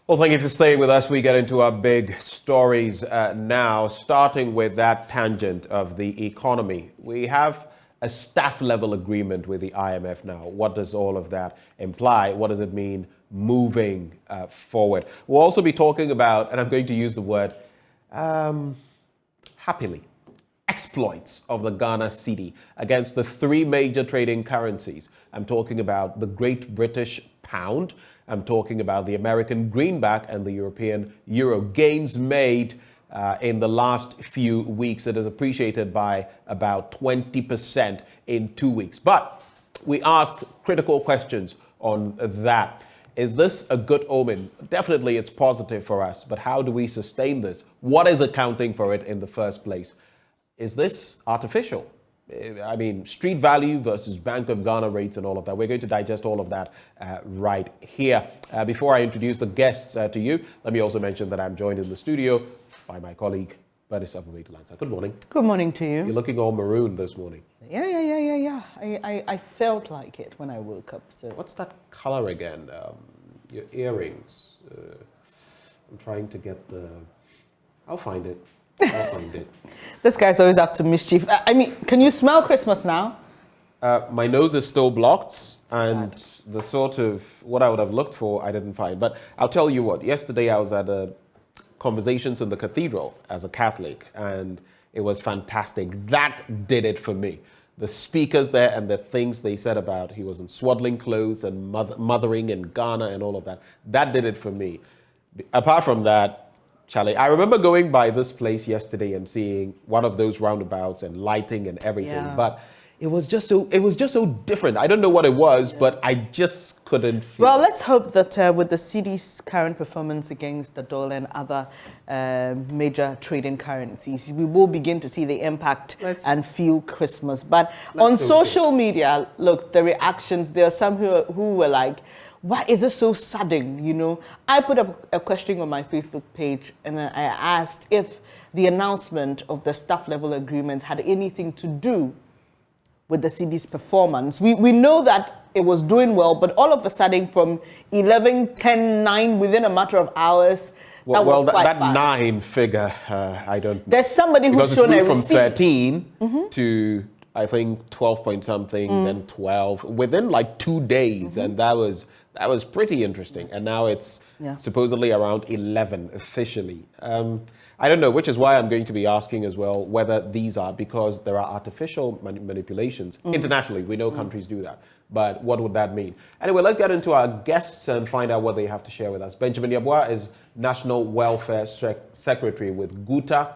Well, thank you for staying with us. We get into our big stories now, starting with that tangent of the economy. We have a staff level agreement with the IMF now. What does all of that imply? What does it mean moving forward? We'll also be talking about, and I'm going to use the word happily, exploits of the Ghana Cedi against the three major trading currencies. I'm talking about the Great British Pound, I'm talking about the American greenback and the European euro. Gains made in the last few weeks. It is appreciated by about 20% in 2 weeks. But we ask critical questions on that. Is this a good omen? Definitely it's positive for us, but how do we sustain this? What is accounting for it in the first place? Is this artificial? I mean, street value versus Bank of Ghana rates and all of that. We're going to digest all of that right here. Before I introduce the guests to you, let me also mention that I'm joined in the studio by my colleague, Bernice Abu-Baidoo, Lansah. Good morning. Good morning to you. You're looking all maroon this morning. Yeah. I felt like it when I woke up. So what's that color again? Your earrings. I'm trying to get the... I'll find it. This guy's always up to mischief. I mean, can you smell Christmas now? My nose is still blocked, and the sort of what I would have looked for, I didn't find. But I'll tell you what, yesterday I was at a Conversations in the Cathedral as a Catholic, and it was fantastic. That did it for me. The speakers there and the things they said about he was in swaddling clothes and mothering in Ghana and all of that, that did it for me. Apart from that, Charlie, I remember going by this place yesterday and seeing one of those roundabouts and lighting and everything, but it was just so different. I don't know what it was, but I just couldn't feel Well, it. let's hope that with the Cedi's current performance against the dollar and other major trading currencies, we will begin to see the impact and feel Christmas. But on social media, look, the reactions, there are some who were like, why is it so sudden, you know? I put up a question on my Facebook page and I asked if the announcement of the staff level agreement had anything to do with the Cedi's performance. We know that it was doing well, but all of a sudden from 11, 10, 9 within a matter of hours, that was quite that fast. 9 figure, I don't know. There's somebody who's shown a receipt. Because it's moved from 13 to, I think, 12 point something, then 12, within like 2 days, and that was pretty interesting. And now it's supposedly around 11 officially. I don't know, which is why I'm going to be asking as well whether these are, because there are artificial manipulations. Internationally, we know countries do that. But what would that mean? Anyway, let's get into our guests and find out what they have to share with us. Benjamin Yabua is National Welfare Secretary with GUTA.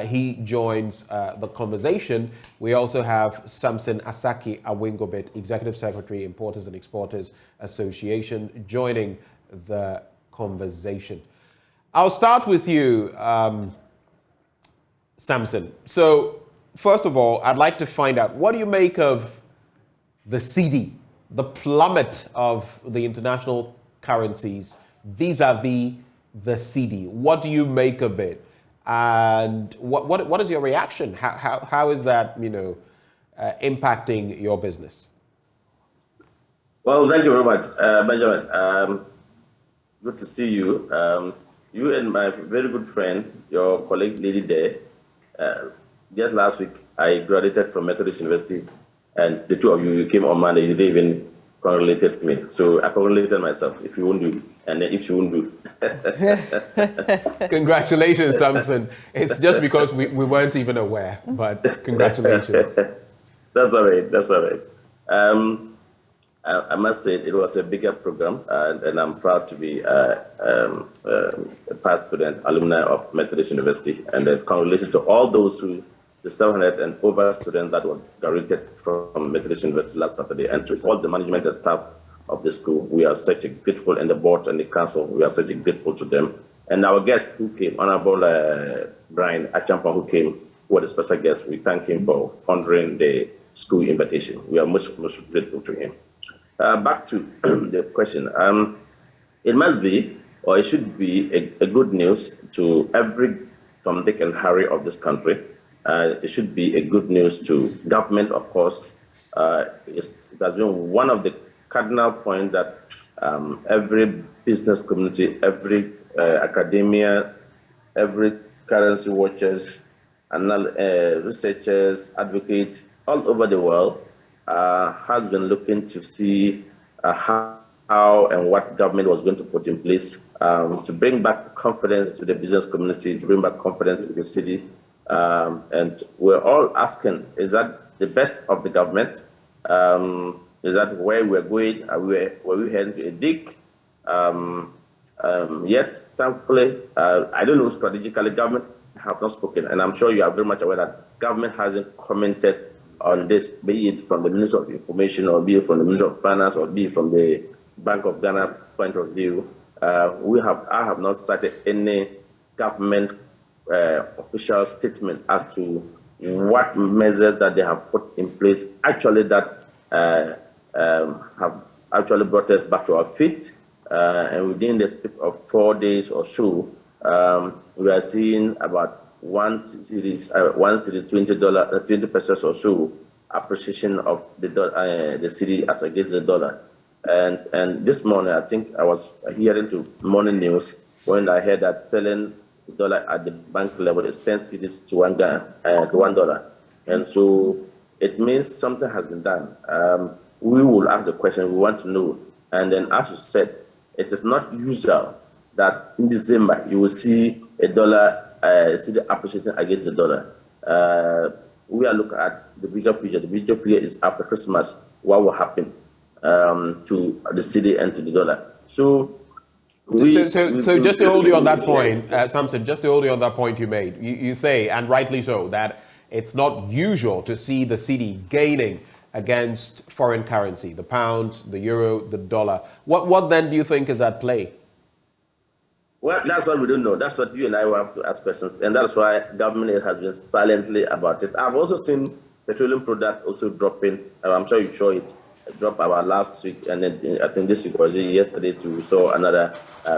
He joins the conversation. We also have Samson Asaki Awingobit, Executive Secretary, Importers and Exporters Association, joining the conversation. I'll start with you, Samson. So, first of all, I'd like to find out, what do you make of the Cedi, the plummet of the international currencies vis-a-vis the Cedi? What do you make of it? And what is your reaction? How is that, impacting your business? Well, thank you very much, Benjamin. Good to see you. You and my very good friend, your colleague Lady Day, just last week I graduated from Methodist University, and the two of you came on Monday. You didn't even congratulate me, so I congratulated myself. If you won't do, and then if you won't do. Congratulations, Samson. It's just because we weren't even aware, but congratulations. That's all right. I must say it was a bigger program, and I'm proud to be a past student, alumni of Methodist University, and congratulations to all those the 700 and over students that were graduated from Methodist University last Saturday, and to all the management and staff of the school. We are such a grateful, and the board and the council, we are such a grateful to them. And our guest who came, Honorable Brian Achampa, who came, who was a special guest, we thank him for honoring the school invitation. We are much grateful to him. Back to the question. It must be, or it should be, a good news to every Tom, Dick, and Harry of this country. It should be a good news to government, of course. It has been one of the cardinal points that every business community, every academia, every currency watchers, researchers, advocates all over the world has been looking to see how and what government was going to put in place to bring back confidence to the business community, to bring back confidence to the city. And we're all asking, is that the best of the government? Is that where we're going? Were we heading to a dig? Yet, thankfully, I don't know, strategically, government have not spoken. And I'm sure you are very much aware that government hasn't commented on this, be it from the Minister of Information, or be it from the Minister of Finance, or be it from the Bank of Ghana point of view. I have not cited any government official statement as to what measures that they have put in place actually that have actually brought us back to our feet. And within the space of 4 days or so, we are seeing about one series $20, 20 pesos or so appreciation of the cedi as against the dollar. And this morning, I think I was hearing to morning news when I heard that selling the dollar at the bank level is 10 cedis to $1. And so it means something has been done. We will ask the question, we want to know. And then, as you said, it is not usual that in December you will see a dollar cedi appreciating against the dollar. We are looking at the bigger future. The bigger future is after Christmas. What will happen to the cedi and to the dollar? So just to hold you on that point, Samson, just to hold you on that point you made, you say, and rightly so, that it's not usual to see the cedi gaining against foreign currency, the pound, the euro, the dollar. What then do you think is at play? Well, that's what we don't know. That's what you and I will have to ask questions. And that's why government has been silently about it. I've also seen petroleum product also dropping. I'm sure you saw it drop about last week. And then I think this week was yesterday too. We saw another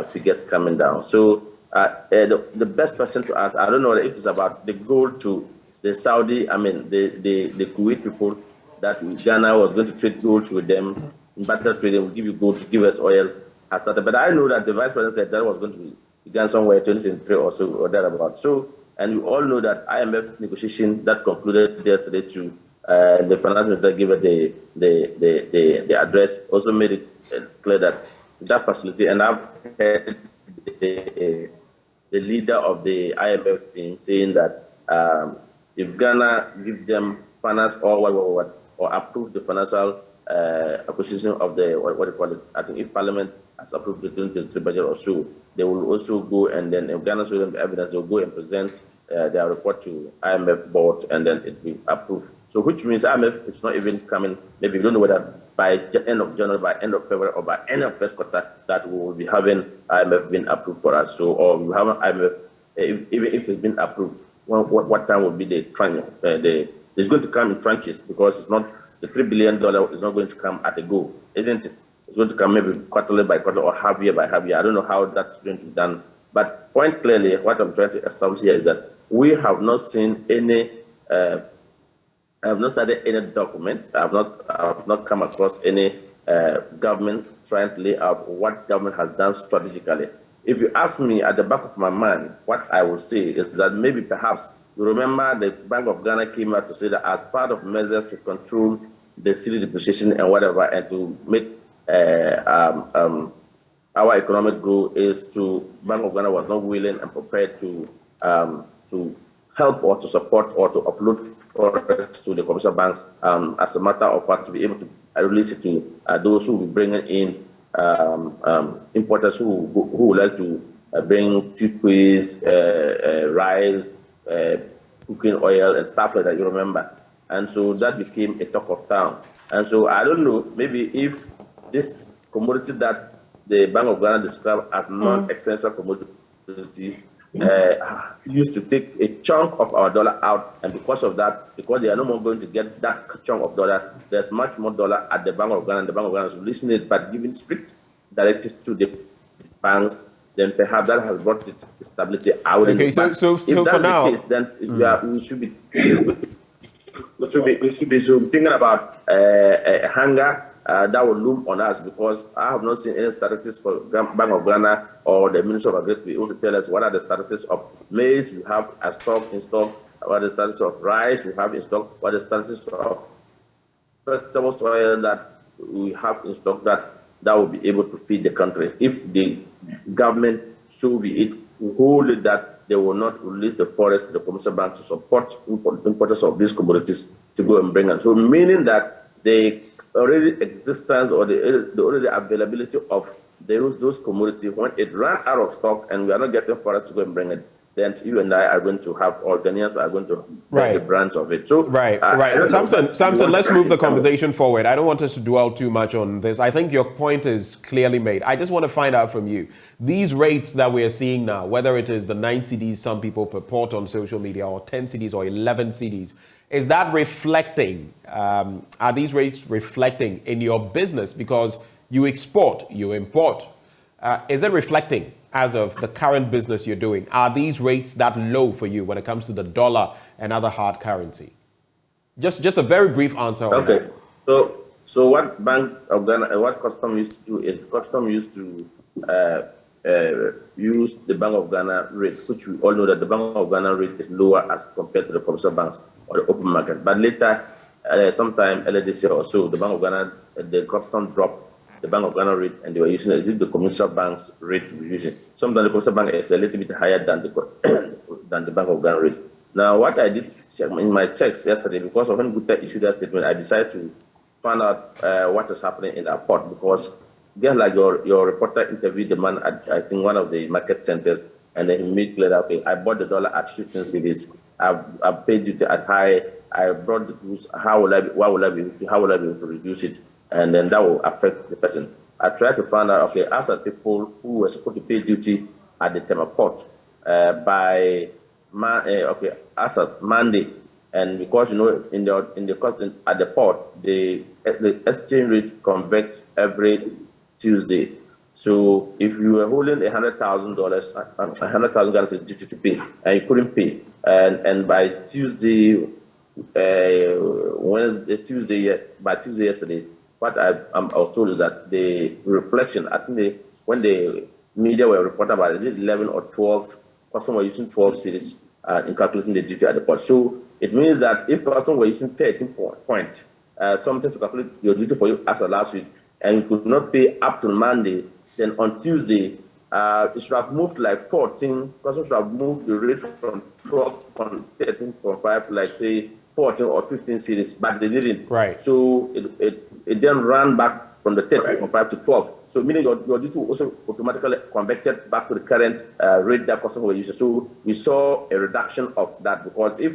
figures coming down. So the best person to ask, I don't know if it's about the gold to the Saudi, the Kuwait people, that Ghana was going to trade gold with them. Barter trading will give you gold to give us oil. Has started, but I know that the vice president said that was going to be began somewhere in 2023 or so, or thereabout. So, and we all know that IMF negotiation that concluded yesterday to the finance minister gave it the address, also made it clear that that facility, and I've heard the leader of the IMF team saying that if Ghana give them finance or approve the financial acquisition of the what do you call it? I think if Parliament has approved the 2023 budget or so, they will also go, and then if Ghana shows them the evidence, they'll go and present their report to IMF board, and then it will be approved. So which means IMF is not even coming. Maybe we don't know whether by end of January, by end of February, or by end of first quarter that we will be having IMF being approved for us. So, or we have IMF even if it's been approved. What time will be the tranche? It's going to come in tranches, because it's not. The $3 billion is not going to come at a go, isn't it? It's going to come maybe quarterly by quarter or half year by half year. I don't know how that's going to be done. But point clearly, what I'm trying to establish here is that we have not seen any, I have not studied any document. I have not come across any government trying to lay out what government has done strategically. If you ask me, at the back of my mind, what I will say is that maybe perhaps you remember the Bank of Ghana came out to say that as part of measures to control the cedi depreciation and whatever, and to make our economic growth, is to Bank of Ghana was not willing and prepared to help or to support or to offload forex to the commercial banks as a matter of fact, to be able to release it to those who will be bringing in importers who would like to bring toothpaste, rice, cooking oil and stuff like that, you remember. And so that became a talk of town. And so I don't know, maybe if this commodity that the Bank of Ghana described as non-essential commodity used to take a chunk of our dollar out, and because of that, because they are no more going to get that chunk of dollar, there's much more dollar at the Bank of Ghana, and the Bank of Ghana is releasing it, but giving strict directives to the banks, then perhaps that has brought it stability out. Okay, so if that's for now, the case, then we should be thinking about hunger that will loom on us, because I have not seen any statistics for Bank of Ghana or the Ministry of Agriculture to be able to tell us what are the statistics of maize we have in stock, what are the statistics of rice we have in stock, what are the statistics of vegetable oil that we have in stock that will be able to feed the country. If the government, so be it, hold it that they will not release the forest to the commercial bank to support importers of these commodities to go and bring them. So meaning that the already existence or the already availability of those commodities, when it ran out of stock and we are not getting forest to go and bring it, then you and I are going to have, or Ghanaians are going to get the branch of it. So right. Samson, let's move the conversation forward. I don't want us to dwell too much on this. I think your point is clearly made. I just want to find out from you, these rates that we are seeing now, whether it is the 9 CDs some people purport on social media, or 10 CDs or 11 CDs, is that reflecting, are these rates reflecting in your business? Because you export, you import. Is it reflecting as of the current business you're doing? Are these rates that low for you when it comes to the dollar and other hard currency? Just a very brief answer on that. So what Bank of Ghana, what custom used to do is custom used to use the Bank of Ghana rate, which we all know that the Bank of Ghana rate is lower as compared to the commercial banks or the open market. But later, sometime earlier this year or so, the Bank of Ghana, the custom dropped the Bank of Ghana rate, and they were using the commercial bank's rate to be using. Sometimes the commercial bank is a little bit higher than the Bank of Ghana rate. Now, what I did in my checks yesterday, because of when Gupta issued that statement, I decided to find out what is happening in our port, because just like your reporter interviewed the man at, I think, one of the market centers, and then he made clear that, okay, I bought the dollar at 15 cedis, I've paid it at high, I brought the goods, how will I be able to reduce it? And then that will affect the person. I tried to find out, okay, as people who were supposed to pay duty at the Tema port as of Monday, and because in the at the port the exchange rate converts every Tuesday. So if you were holding $100,000, $100,000 is duty to pay, and you couldn't pay, and by Tuesday, by Tuesday yesterday, what I was told is that the reflection, I think when the media were reporting about, is it 11 or 12, customers were using 12 cities in calculating the duty at the port. So it means that if customers were using 13 point something to calculate your duty for you as of last week, and you could not pay up to Monday, then on Tuesday, it should have moved like 14, customers should have moved the rate from 13.5, like say 14 or 15 cities, but they didn't. Right. So it then ran back from the 13.5 to 12. So meaning your duty also automatically converted back to the current rate that customers were using. So we saw a reduction of that, because they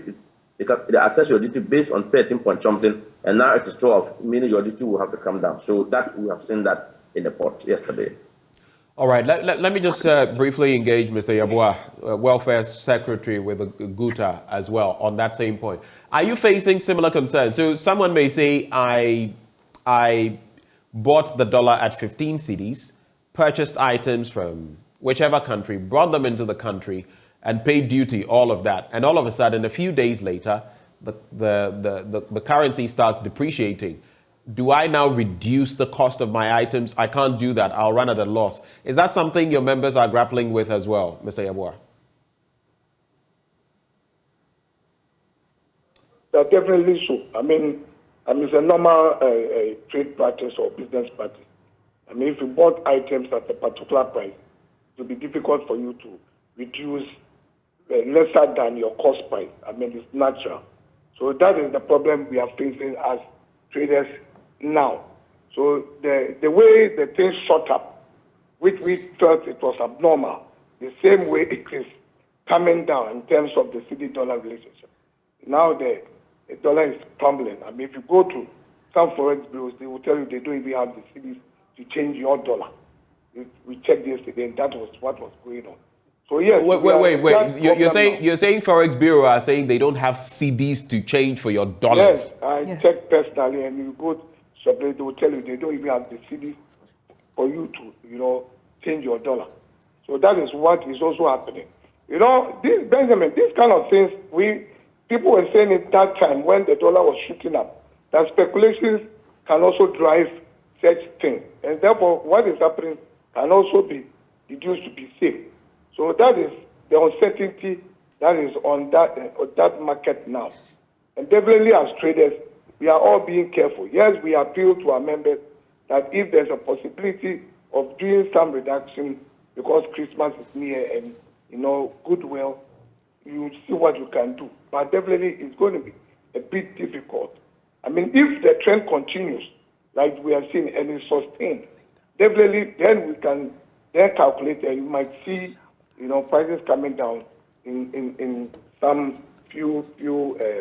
assess your duty based on 13 point something, and now it is 12, meaning your duty will have to come down. So that we have seen that in the port yesterday. All right, let me just briefly engage Mr. Yeboah, Welfare Secretary with Guta as well, on that same point. Are you facing similar concerns? So someone may say, I bought the dollar at 15 cedis, purchased items from whichever country, brought them into the country, and paid duty, all of that. And all of a sudden, a few days later, the currency starts depreciating. Do I now reduce the cost of my items? I can't do that. I'll run at a loss. Is that something your members are grappling with as well, Mr. Yeboah? Definitely so. I mean, it's a normal trade practice or business practice. I mean, if you bought items at a particular price, it will be difficult for you to reduce lesser than your cost price. I mean, it's natural. So that is the problem we are facing as traders now. So the way the things shot up, which we thought it was abnormal, the same way it is coming down in terms of the cedi-dollar relationship. Now the dollar is tumbling. I mean, if you go to some forex bureaus, they will tell you they don't even have the cedis to change your dollar. We checked yesterday, and that was what was going on. So yes. Wait. You're saying Forex Bureau are saying they don't have CDs to change for your dollars? Yes, I checked personally, and you go separately, they will tell you they don't even have the CDs for you to, change your dollar. So that is what is also happening. Benjamin, these kind of things, people were saying it that time when the dollar was shooting up, that speculations can also drive such thing. And therefore, what is happening can also be deduced to be safe. So that is the uncertainty that is on that market now. And definitely as traders, we are all being careful. Yes, we appeal to our members that if there's a possibility of doing some reduction because Christmas is near and, goodwill, you see what you can do. But definitely it's going to be a bit difficult. I mean, if the trend continues, like we are seeing, and is sustained, definitely then we can then calculate and you might see, prices coming down in some few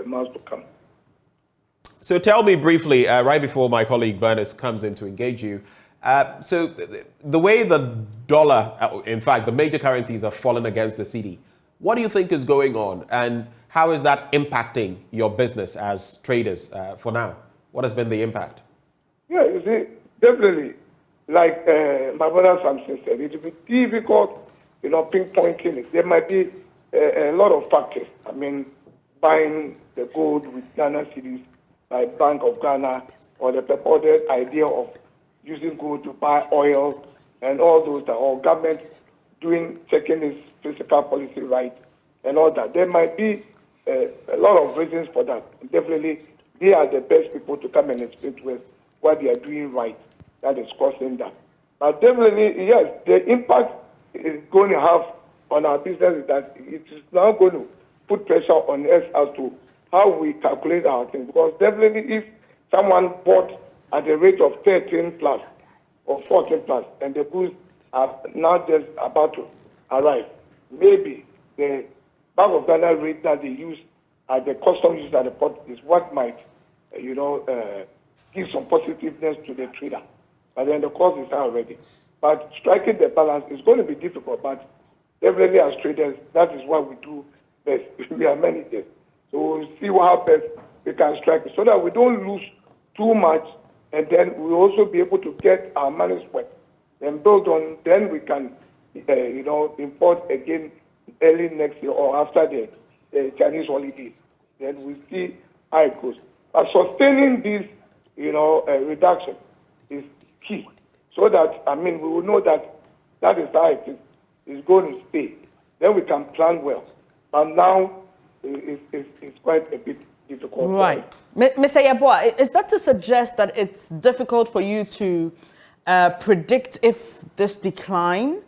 months to come. So tell me briefly, right before my colleague Bernice comes in to engage you, so the way the dollar, in fact, the major currencies have fallen against the Cedi, what do you think is going on and how is that impacting your business as traders for now? What has been the impact? Yeah, you see, definitely, like my brother Samson said, it will be difficult, pinpointing it. There might be a lot of factors. I mean, buying the gold with Ghana cedis by Bank of Ghana, or the purported idea of using gold to buy oil and all those, or government checking its fiscal policy right and all that. There might be a lot of reasons for that. Definitely, they are the best people to come and explain to us what they are doing right that is causing that. But definitely, yes, the impact is going to have on our business is that it is now going to put pressure on us as to how we calculate our things. Because definitely, if someone bought at a rate of 13 plus or 14 plus, and the goods are now just about to arrive, maybe the Bank of Ghana rate that they use at the customs use at the port is what might, give some positiveness to the trader. But then the cost is high already. But striking the balance is going to be difficult. But definitely as traders, that is what we do best. We are managers. So we'll see what happens. We can strike it so that we don't lose too much, and then we'll also be able to get our money's worth. Then build on, then we can, import again early next year or after the Chinese holidays. Then we'll see how it goes. But sustaining this, reduction is key. So that, we will know that that is how it is going to stay. Then we can plan well. But now, it's quite a bit difficult. Right. Mr. Yeboah, is that to suggest that it's difficult for you to predict if this decline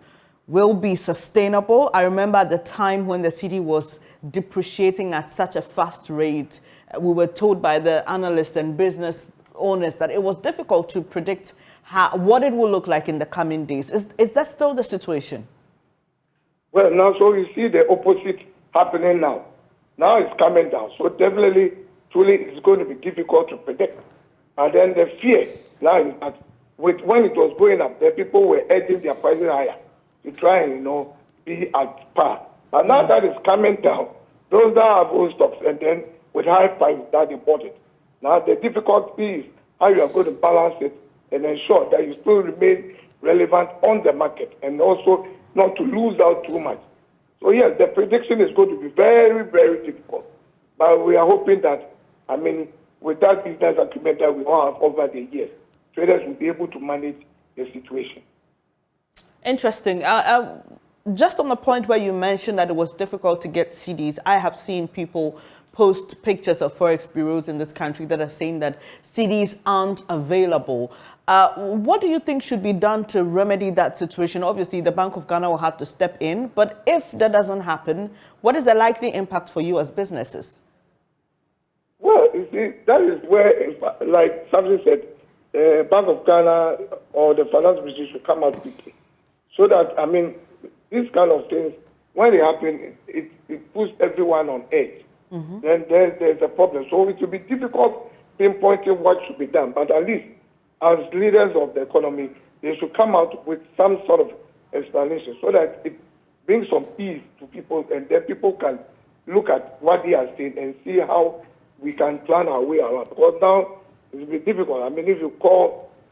will be sustainable? I remember at the time when the Cedi was depreciating at such a fast rate, we were told by the analysts and business owners that it was difficult to predict what it will look like in the coming days. Is that still the situation? Well, now, so you see the opposite happening now. Now it's coming down. So definitely, truly, it's going to be difficult to predict. And then the fear now is that when it was going up, the people were edging their prices higher to try and, be at par. But now that is coming down, those that have old stocks and then with high prices that they bought it. Now the difficulty is how you are going to balance it and ensure that you still remain relevant on the market and also not to lose out too much. So yes, the prediction is going to be very, very difficult. But we are hoping that, with that business acumen that we all have over the years, traders will be able to manage the situation. Interesting. Just on the point where you mentioned that it was difficult to get CDs, I have seen people post pictures of forex bureaus in this country that are saying that CDs aren't available. What do you think should be done to remedy that situation? Obviously, the Bank of Ghana will have to step in, but if that doesn't happen, what is the likely impact for you as businesses? Well, you see, that is where, like somebody said, Bank of Ghana or the finance ministry should come out quickly. So that, these kind of things, when they happen, it puts everyone on edge. Mm-hmm. Then there's a problem. So it will be difficult pinpointing what should be done. But at least, as leaders of the economy, they should come out with some sort of explanation so that it brings some ease to people, and then people can look at what they are saying and see how we can plan our way around. Because now, it will be difficult.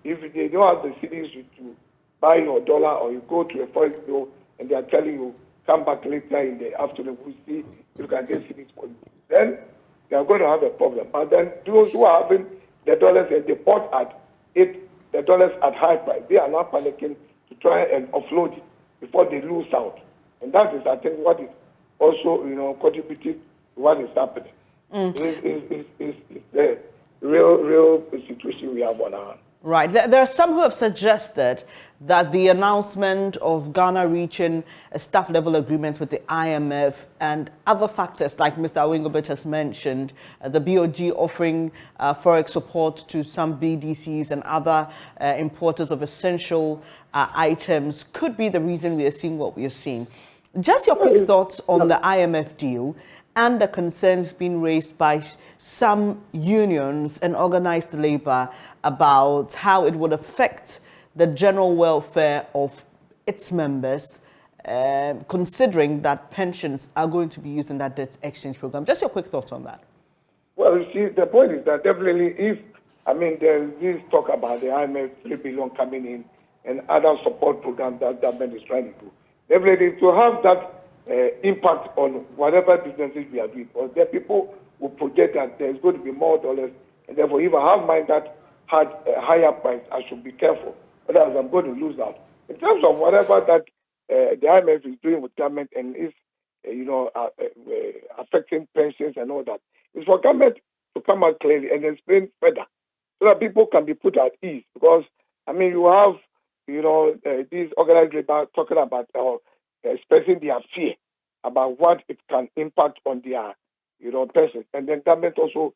If they don't have the cities to buy your dollar, or you go to a forex bureau and they are telling you, come back later in the afternoon, we'll see if you can get cities for you. Then they are going to have a problem. But then those who are having the dollars and they bought at the dollars at high price. They are now panicking to try and offload it before they lose out. And that is, I think, what is also, contributing to what is happening. It's the real situation we have on our hands. Right. There are some who have suggested that the announcement of Ghana reaching a staff-level agreement with the IMF and other factors, like Mr. Awingobet has mentioned, the BOG offering forex support to some BDCs and other importers of essential items, could be the reason we are seeing what we are seeing. Just your quick thoughts on the IMF deal and the concerns being raised by some unions and organized labor about how it would affect the general welfare of its members, considering that pensions are going to be used in that debt exchange program. Just your quick thoughts on that. Well, you see, the point is that definitely there's this talk about the IMF 3 billion coming in and other support programs that government is trying to do. Definitely to have that impact on whatever businesses we are doing, or the people will project that there's going to be more dollars, and therefore if I have mine that had a higher price, I should be careful, otherwise I'm going to lose out. In terms of whatever that the IMF is doing with government and is, affecting pensions and all that, it's for government to come out clearly and explain further so that people can be put at ease. Because, you have, these organized labor talking about expressing their fear about what it can impact on their, pensions. And then government also,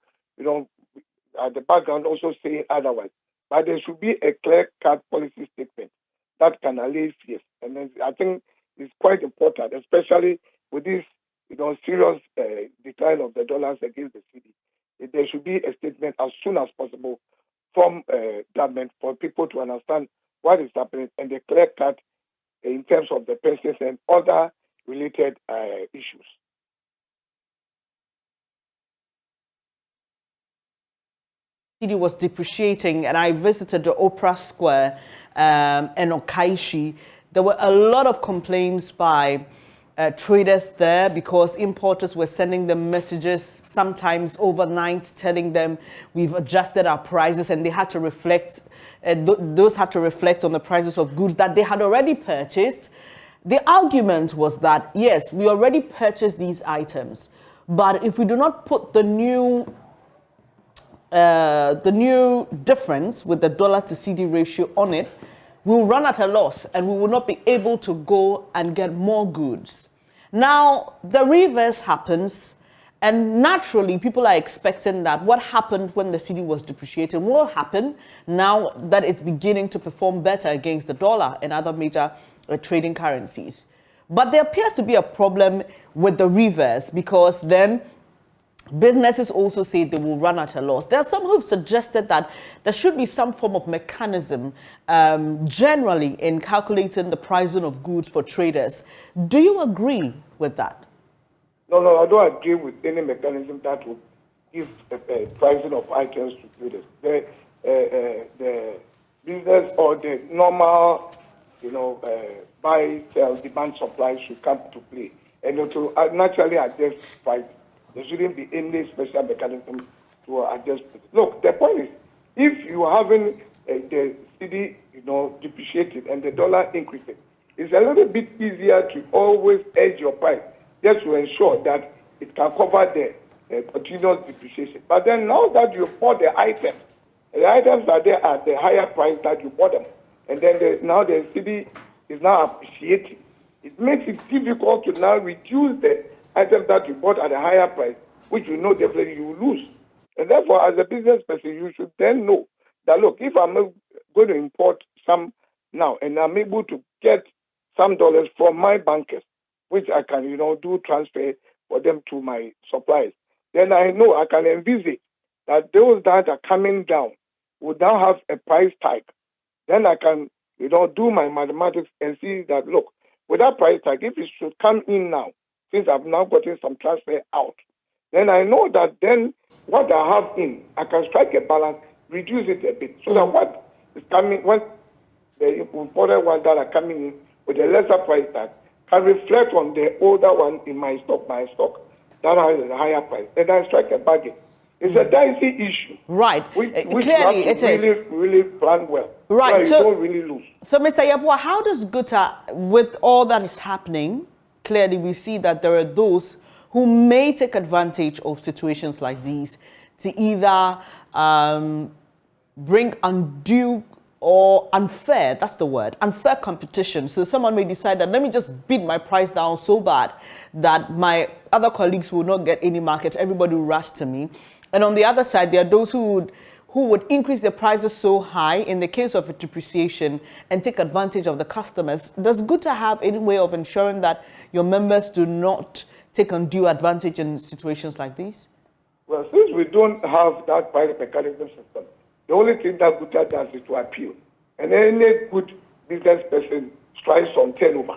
at the background also saying otherwise. But there should be a clear-cut policy statement that can allay fears. And then I think it's quite important, especially with this, serious decline of the dollars against the cedi. There should be a statement as soon as possible from government for people to understand what is happening and the clear-cut in terms of the pensions and other related issues. Cedi was depreciating, and I visited the Opera Square and Okaishi. There were a lot of complaints by traders there because importers were sending them messages sometimes overnight telling them we've adjusted our prices, and they had to reflect, those had to reflect on the prices of goods that they had already purchased. The argument was that, yes, we already purchased these items, but if we do not put the new difference with the dollar to cedi ratio on it, we'll run at a loss and we will not be able to go and get more goods. Now, the reverse happens, and naturally people are expecting that what happened when the cedi was depreciating will happen now that it's beginning to perform better against the dollar and other major trading currencies. But there appears to be a problem with the reverse, because then businesses also say they will run at a loss. There are some who have suggested that there should be some form of mechanism generally in calculating the pricing of goods for traders. Do you agree with that? No, I don't agree with any mechanism that would give the pricing of items to traders. The business or the normal, buy, sell, demand, supply should come to play. And to naturally adjust price. There shouldn't be any special mechanism to adjust. Look, the point is, if you are having the cedi, depreciated and the dollar increasing, it's a little bit easier to always hedge your price just to ensure that it can cover the continuous depreciation. But then now that you bought the items are there at the higher price that you bought them, and then now the cedi is now appreciating. It makes it difficult to now reduce the items that you bought at a higher price, which you know definitely you will lose. And therefore, as a business person, you should then know that, look, if I'm going to import some now and I'm able to get some dollars from my bankers, which I can, do transfer for them to my suppliers, then I know I can envisage that those that are coming down will now have a price tag. Then I can, do my mathematics and see that, look, with that price tag, if it should come in now, since I've now gotten some transfer out, then I know that then what I have in, I can strike a balance, reduce it a bit, so that what is coming, when the imported ones that are coming in with a lesser price tag can reflect on the older one in my stock that has a higher price. Then I strike a bargain. It's a dicey issue. Right. Which Clearly, you have to really plan well. Right. So you don't really lose. So, Mr. Yabua, how does Guta, with all that is happening, clearly we see that there are those who may take advantage of situations like these to either bring undue or unfair, that's the word, unfair competition. So someone may decide that let me just bid my price down so bad that my other colleagues will not get any market, everybody will rush to me. And on the other side, there are those who would increase their prices so high in the case of a depreciation and take advantage of the customers. Does Guta have any way of ensuring that your members do not take undue advantage in situations like these? Well, since we don't have that price mechanism system, the only thing that Guta does is to appeal. And any good business person strives on turnover.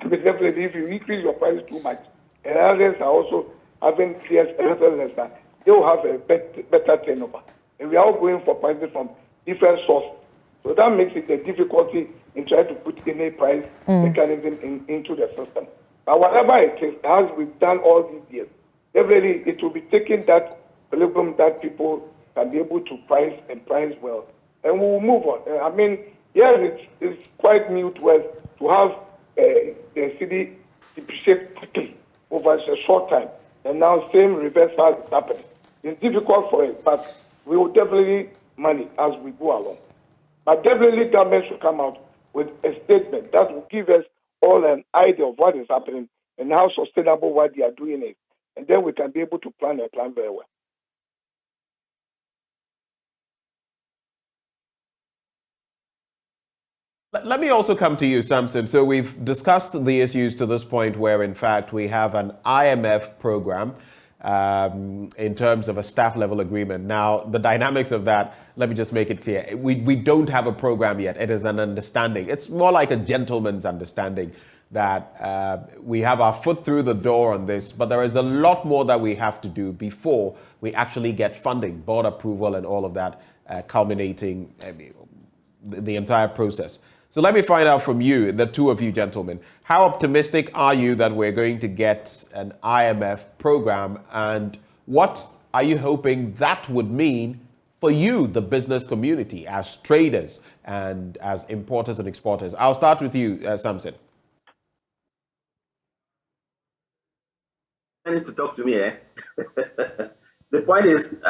But definitely, if you increase your price too much, and others are also having clear less, they will have a better turnover. And we are all going for prices from different sources. So that makes it a difficulty in trying to put any price mechanism into the system. But whatever it is, as we've done all these years, definitely it will be taking that equilibrium that people can be able to price well, and we will move on. I mean, yes, it's quite new to us to have the city depreciate quickly over a short time, and now same reversal is happening. It's difficult for it, but we will definitely manage as we go along. But definitely government should come out with a statement that will give us all an idea of what is happening and how sustainable what they are doing is, and then we can be able to plan very well. Let me also come to you, Samson. So we've discussed the issues to this point where, in fact, we have an IMF program in terms of a staff level agreement. Now, the dynamics of that, let me just make it clear. We don't have a program yet. It is an understanding. It's more like a gentleman's understanding that we have our foot through the door on this, but there is a lot more that we have to do before we actually get funding, board approval and all of that, culminating the entire process. So let me find out from you, the two of you gentlemen, how optimistic are you that we're going to get an IMF program, and what are you hoping that would mean for you, the business community, as traders and as importers and exporters? I'll start with you, Samson. Needs to talk to me, eh? The point is,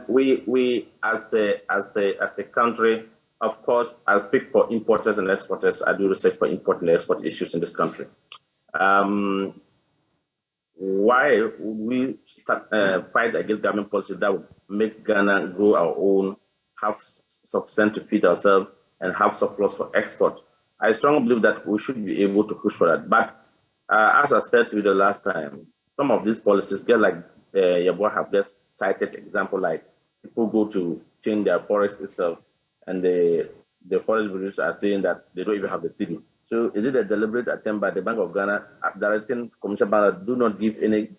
we as a country, of course, I speak for importers and exporters. I do research for import and export issues in this country. Why would we fight against government policies that would make Ghana grow our own, have sufficient to feed ourselves, and have surplus for export? I strongly believe that we should be able to push for that. But as I said to you the last time, some of these policies get like Yabua have just cited example, like people go to change their forest itself, and the forest producers are saying that they don't even have the city. So is it a deliberate attempt by the Bank of Ghana directing commercial banks do not give any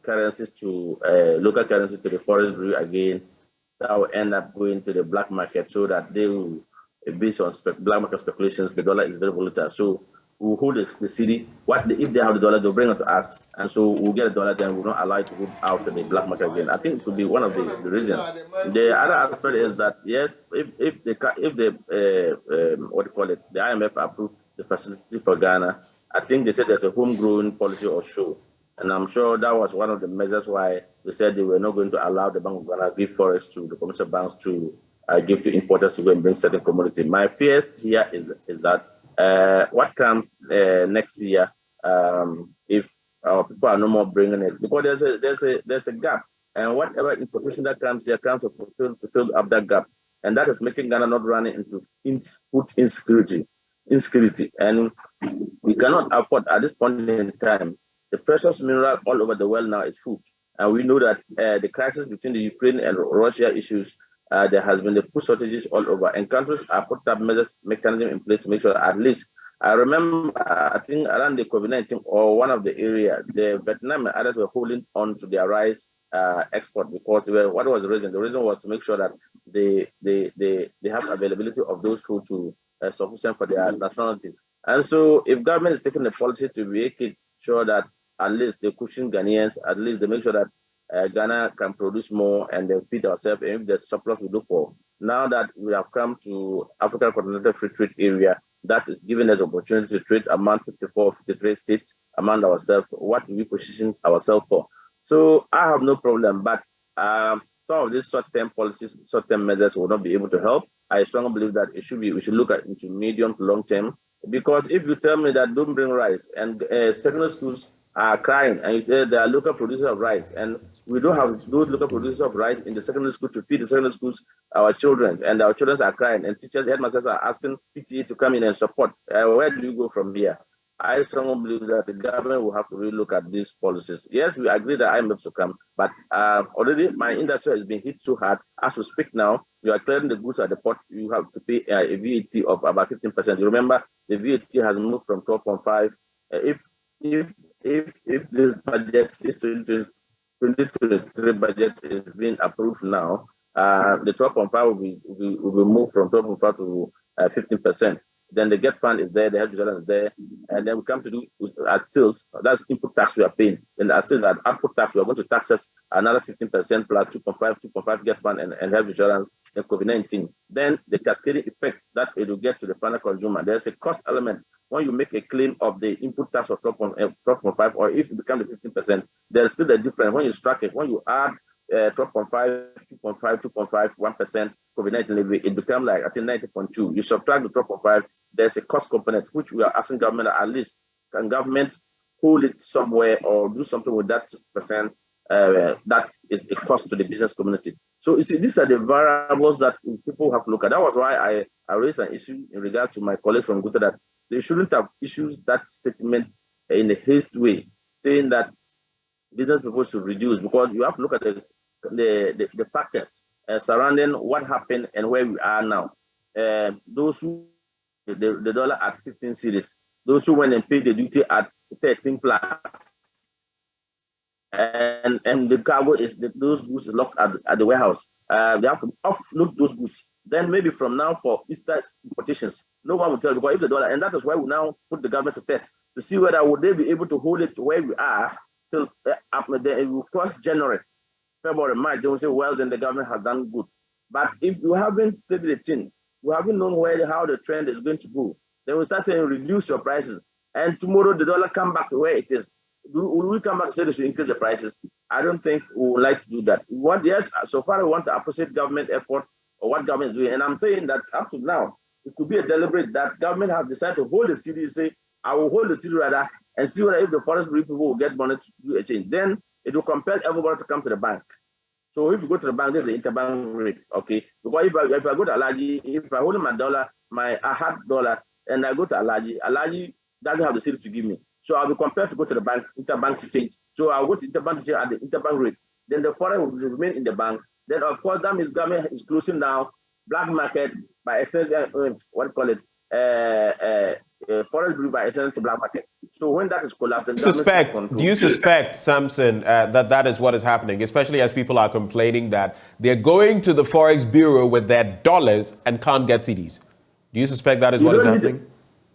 currencies to local currencies to the forest brewer again? That will end up going to the black market, so that they will, based on black market speculations, the dollar is very volatile. So we'll hold the city. If they have the dollar, they'll bring it to us, and so we'll get a dollar. Then we'll not allow it to go out to the black market again. I think it could be one of the reasons. The other aspect is that yes, if the IMF approved the facility for Ghana, I think they said there's a homegrown policy or show, and I'm sure that was one of the measures why they said they were not going to allow the Bank of Ghana give forex to the commercial banks to give to importers to go and bring certain commodity. My fears here is that. What comes next year if our people are no more bringing it? Because there's a gap, and whatever importation that comes here comes to fill up that gap, and that is making Ghana not running into food insecurity, and we cannot afford at this point in time. The precious mineral all over the world now is food, and we know that the crisis between the Ukraine and Russia issues. There has been the food shortages all over, and countries are put up mechanism in place to make sure that at least. I remember, I think around the COVID-19 or one of the area, the Vietnam and others were holding on to their rice export because what was the reason? The reason was to make sure that they have availability of those food to sufficient for their nationalities. And so, if government is taking the policy to make it sure that at least they cushion Ghanaians, at least they make sure that Ghana can produce more and then feed ourselves. And if there's surplus, we look for. Now that we have come to African Continental Free Trade Area, that is giving us opportunity to trade among 54, 53 states among ourselves. What do we position ourselves for? So I have no problem, but some of these short-term policies, short-term measures will not be able to help. I strongly believe that we should look at into medium to long-term. Because if you tell me that don't bring rice and secondary schools are crying and you say they are local producers of rice and we don't have those local producers of rice in the secondary school to feed the secondary schools, our children, and our children are crying and teachers, headmasters are asking PTA to come in and support. Where do you go from here? I strongly believe that the government will have to really look at these policies. Yes, we agree that IMF should come, but already my industry has been hit so hard. As we speak now, you are clearing the goods at the port, you have to pay a VAT of about 15%. You remember the VAT has moved from 12.5. If this budget, this 2023 budget is being approved now, the 12.5 will be moved from 12.5 to 15%. Then the get fund is there, the health insurance is there, and then we come to do at sales. That's input tax we are paying. Then at sales, at output tax, we are going to tax us another 15% plus 2.5 get fund and health insurance and COVID-19. Then the cascading effect that it will get to the final consumer. There's a cost element. When you make a claim of the input tax of 12.5, or if it becomes the 15%, there's still a difference. When you strike it, when you add 12.5, 2.5, 2.5, 1% COVID-19 levy, it becomes like, I think, 90.2. You subtract the 12.5, there's a cost component, which we are asking government at least, can government hold it somewhere or do something with that 6%? That is a cost to the business community. So you see, these are the variables that people have to look at. That was why I raised an issue in regards to my colleagues from Guta that they shouldn't have issued that statement in a haste way, saying that business people should reduce, because you have to look at the factors surrounding what happened and where we are now. Those who the dollar at 15 cedis, those who went and paid the duty at 13 plus, and the cargo is those goods is locked at the warehouse. They have to offload those goods. Then maybe from now for Easter importations, no one will tell, because if the dollar, and that is why we now put the government to test to see whether would they be able to hold it where we are till it will cross January, February, March. They will say, well, then the government has done good. But if you haven't studied the thing, you haven't known how the trend is going to go, then we start saying reduce your prices, and tomorrow the dollar come back to where it is. Will we come back to say this to increase the prices? I don't think we would like to do that. So far we want to appreciate government effort or what government is doing. And I'm saying that up to now, it could be a deliberate that government have decided to hold the city, say, I will hold the city rather, and see whether if the forest people will get money to do a change. Then it will compel everybody to come to the bank. So if you go to the bank, there's an interbank rate, okay? Because if I go to Alaji, if I hold my dollar, my hard dollar, and I go to Alaji doesn't have the city to give me. So I'll be compelled to go to the bank, interbank to change. So I'll go to interbank to change at the interbank rate. Then the foreign will remain in the bank. Then of course that means government is closing down black market by extension, foreign blue by extension to black market. So when that is collapsing, do you suspect, Samson, that is what is happening, especially as people are complaining that they're going to the Forex Bureau with their dollars and can't get CDs? Do you suspect that is what is happening?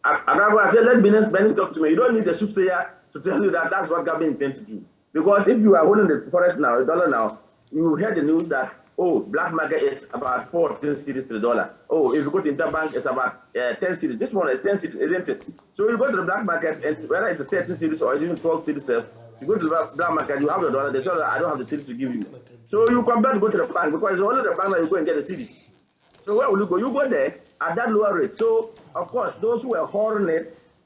I said, let Bernice talk to me. You don't need the soothsayer to tell you that that's what government intends to do. Because if you are holding the Forex now, the dollar now, you hear the news that, oh, black market is about 14 cedis to the dollar. Oh, if you go to interbank, it's about 10 cedis. This one is 10 cedis, isn't it? So you go to the black market, and whether it's 13 cedis or even 12 cedis, you go to the black market, you have the dollar, they tell you, I don't have the cedis to give you. So you compare to go to the bank, because it's only the bank that you go and get the cedis. So where will you go? You go there at that lower rate. So, of course, those who are hoarding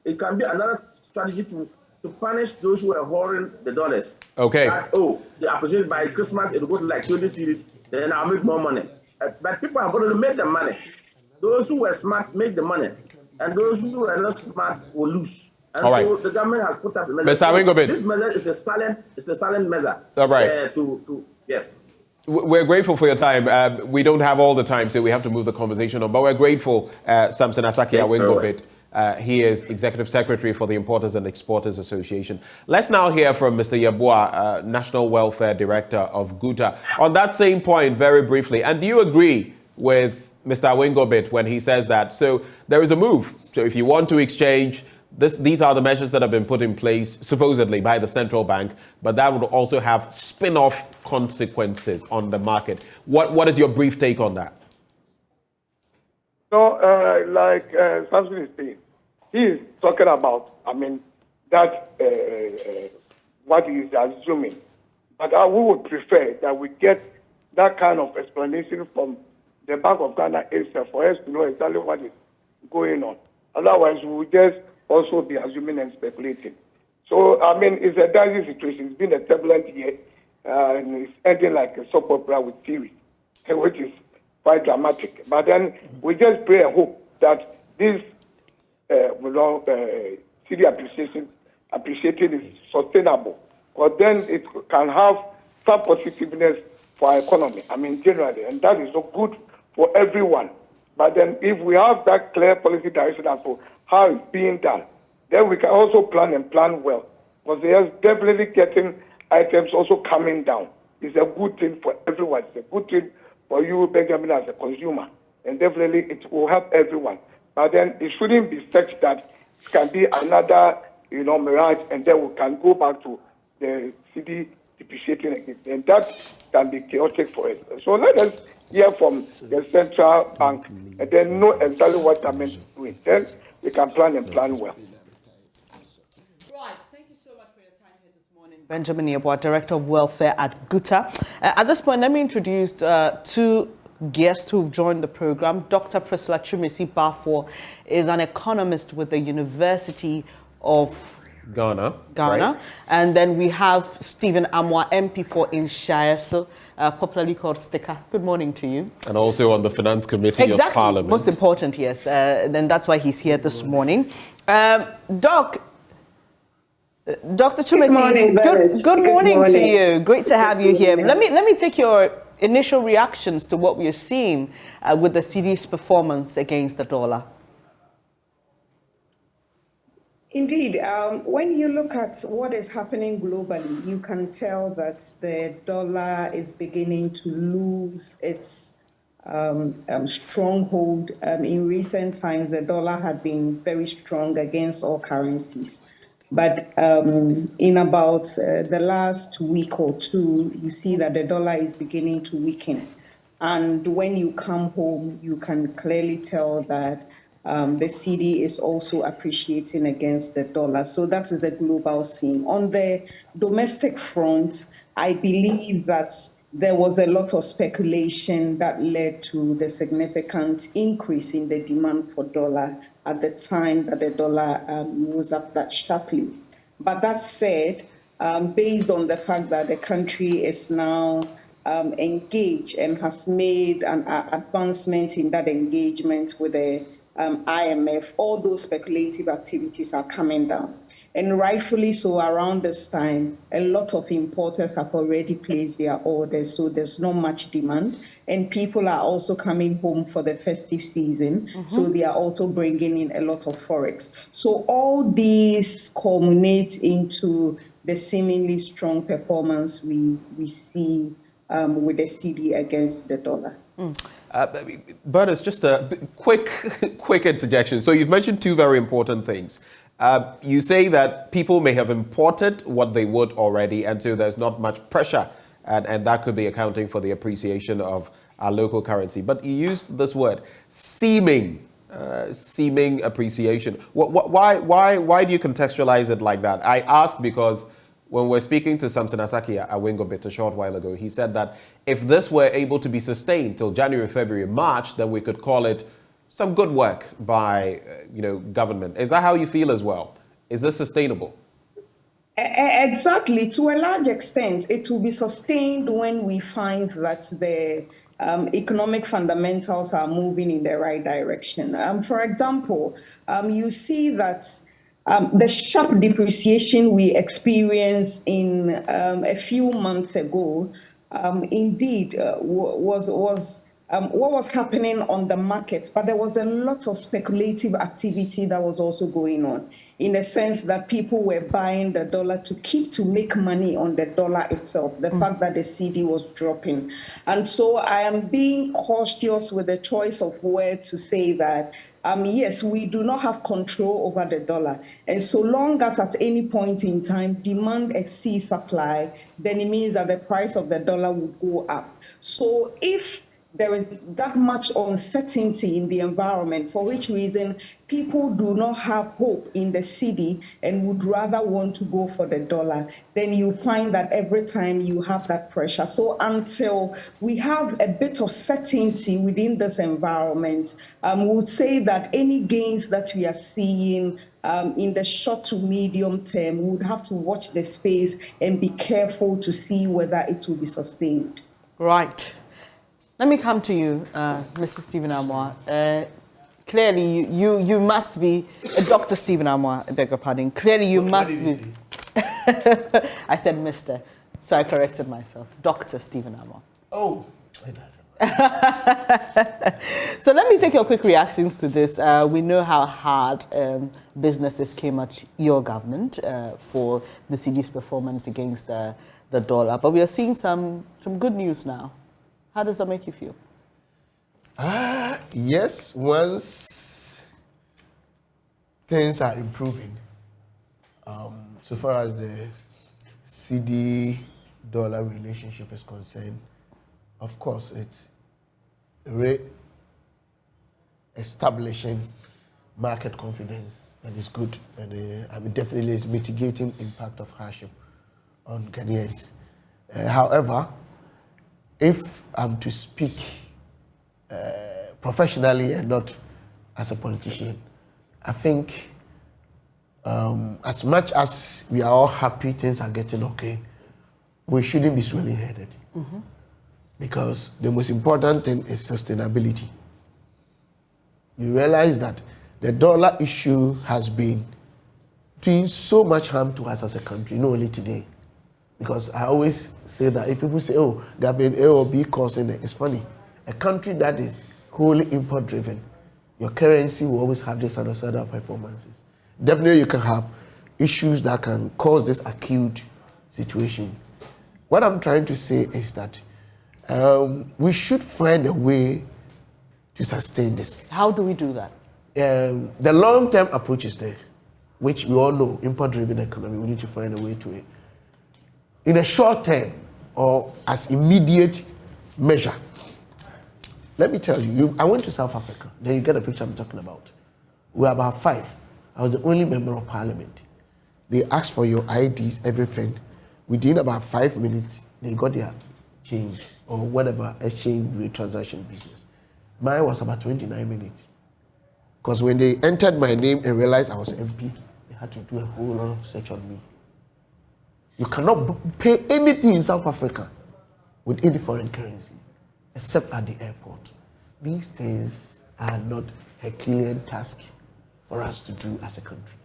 it can be another strategy to punish those who are hoarding the dollars. Okay. That, the opportunity by Christmas, it will go to like 20 series, then I'll make more money. But people are going to make the money. Those who were smart make the money, and those who are not smart will lose. And all so right. the government has put up the measure. Mr. Awingobit. This measure is a silent measure. All right. Yes. We're grateful for your time. We don't have all the time, so we have to move the conversation on. But we're grateful, Samson Asaki Awingobit. He is Executive Secretary for the Importers and Exporters Association. Let's now hear from Mr. Yeboah, National Welfare Director of GUTA. On that same point, very briefly, and do you agree with Mr. Awingobit when he says that? So there is a move. So if you want to exchange these are the measures that have been put in place supposedly by the central bank, but that would also have spin-off consequences on the market. What is your brief take on that? So, like Samson is saying, he is talking about, that what he is assuming. But we would prefer that we get that kind of explanation from the Bank of Ghana itself for us to know exactly what is going on. Otherwise, we will just also be assuming and speculating. So, it's a dicey situation. It's been a turbulent year, and it's ending like a soap opera with series, which is quite dramatic. But then we just pray and hope that this city appreciating is sustainable, but then it can have some positiveness for our economy, generally, and that is so good for everyone. But then if we have that clear policy direction as to how it's being done, then we can also plan well. Because there's definitely getting items also coming down. It's a good thing for everyone. It's a good thing for you, Benjamin, as a consumer. And definitely it will help everyone. But then it shouldn't be such that it can be another, mirage, and then we can go back to the city depreciating again. And that can be chaotic for us. So let us hear from the central bank and then know exactly what they're meant to do. Then we can plan well. Right. Thank you so much for your time here this morning. Benjamin Yeboah, Director of Welfare at GUTA. At this point, let me introduce two guests who've joined the program. Dr. Priscilla Chumisi-Bafo is an economist with the University of Ghana. Right. And then we have Stephen Amwa, MP for Inshayaso, popularly called Sticker. Good morning to you. And also on the Finance Committee of Parliament. Most important, yes. Then that's why he's here this morning. Dr. Chumisi, good morning to you. Great to have you here. Let me take your initial reactions to what we are seeing with the Cedi's performance against the dollar. Indeed, when you look at what is happening globally, you can tell that the dollar is beginning to lose its stronghold. In recent times, the dollar had been very strong against all currencies. But in about the last week or two, you see that the dollar is beginning to weaken. And when you come home, you can clearly tell that the Cedi is also appreciating against the dollar. So that is the global scene. On the domestic front, I believe that there was a lot of speculation that led to the significant increase in the demand for dollar at the time that the dollar was up that sharply. But that said, based on the fact that the country is now engaged and has made an advancement in that engagement with the IMF, all those speculative activities are coming down. And rightfully so, around this time, a lot of importers have already placed their orders, so there's not much demand. And people are also coming home for the festive season, so they are also bringing in a lot of forex. So all these culminate into the seemingly strong performance we see with the Cedi against the dollar. Bernice, just a quick interjection. So you've mentioned two very important things. You say that people may have imported what they would already, and so there's not much pressure, and that could be accounting for the appreciation of our local currency. But you used this word, seeming appreciation. Why do you contextualize it like that? I ask because when we're speaking to Samson Asaki at Wingobit a short while ago, he said that if this were able to be sustained till January, February, March, then we could call it some good work by government. Is that how you feel as well? Is this sustainable? Exactly. To a large extent, it will be sustained when we find that the economic fundamentals are moving in the right direction. For example, you see that the sharp depreciation we experienced in a few months ago, indeed was what was happening on the market, but there was a lot of speculative activity that was also going on, in the sense that people were buying the dollar to make money on the dollar itself, the fact that the Cedi was dropping. And so I am being cautious with the choice of word to say that, yes, we do not have control over the dollar. And so long as at any point in time demand exceeds supply, then it means that the price of the dollar will go up. So if there is that much uncertainty in the environment, for which reason people do not have hope in the Cedi and would rather want to go for the dollar, then you find that every time you have that pressure. So until we have a bit of certainty within this environment, we would say that any gains that we are seeing in the short to medium term, we would have to watch the space and be careful to see whether it will be sustained. Right. Let me come to you, Mr. Stephen Amoah. Clearly, you must be Dr. Stephen Amoah. I beg your pardon. Clearly, you must be. I said Mr. So I corrected myself. Dr. Stephen Amoah. Oh. So let me take your quick reactions to this. We know how hard businesses came at your government for the Cedi's performance against the dollar, but we are seeing some good news now. How does that make you feel? Yes, once things are improving, so far as the Cedi-dollar relationship is concerned, of course, it's re-establishing market confidence, and it's good, and definitely is mitigating impact of hardship on Ghanaians. However, if I'm to speak professionally and not as a politician, I think as much as we are all happy things are getting okay, we shouldn't be swelling-headed. Because the most important thing is sustainability. You realize that the dollar issue has been doing so much harm to us as a country, not only today. Because I always say that if people say, oh, there have been A or B causing it, it's funny. A country that is wholly import-driven, your currency will always have this and other performances. Definitely you can have issues that can cause this acute situation. What I'm trying to say is that we should find a way to sustain this. How do we do that? The long-term approach is there, which we all know, import-driven economy, we need to find a way to it. In a short term, or as immediate measure, let me tell you, I went to South Africa, then you get a picture I'm talking about. We were about 5. I was the only member of parliament. They asked for your IDs, everything. Within about 5 minutes, they got their change, or whatever exchange rate transaction business. Mine was about 29 minutes. Because when they entered my name and realized I was MP, they had to do a whole lot of search on me. You cannot pay anything in South Africa with any foreign currency, except at the airport. These things are not Herculean task for us to do as a country.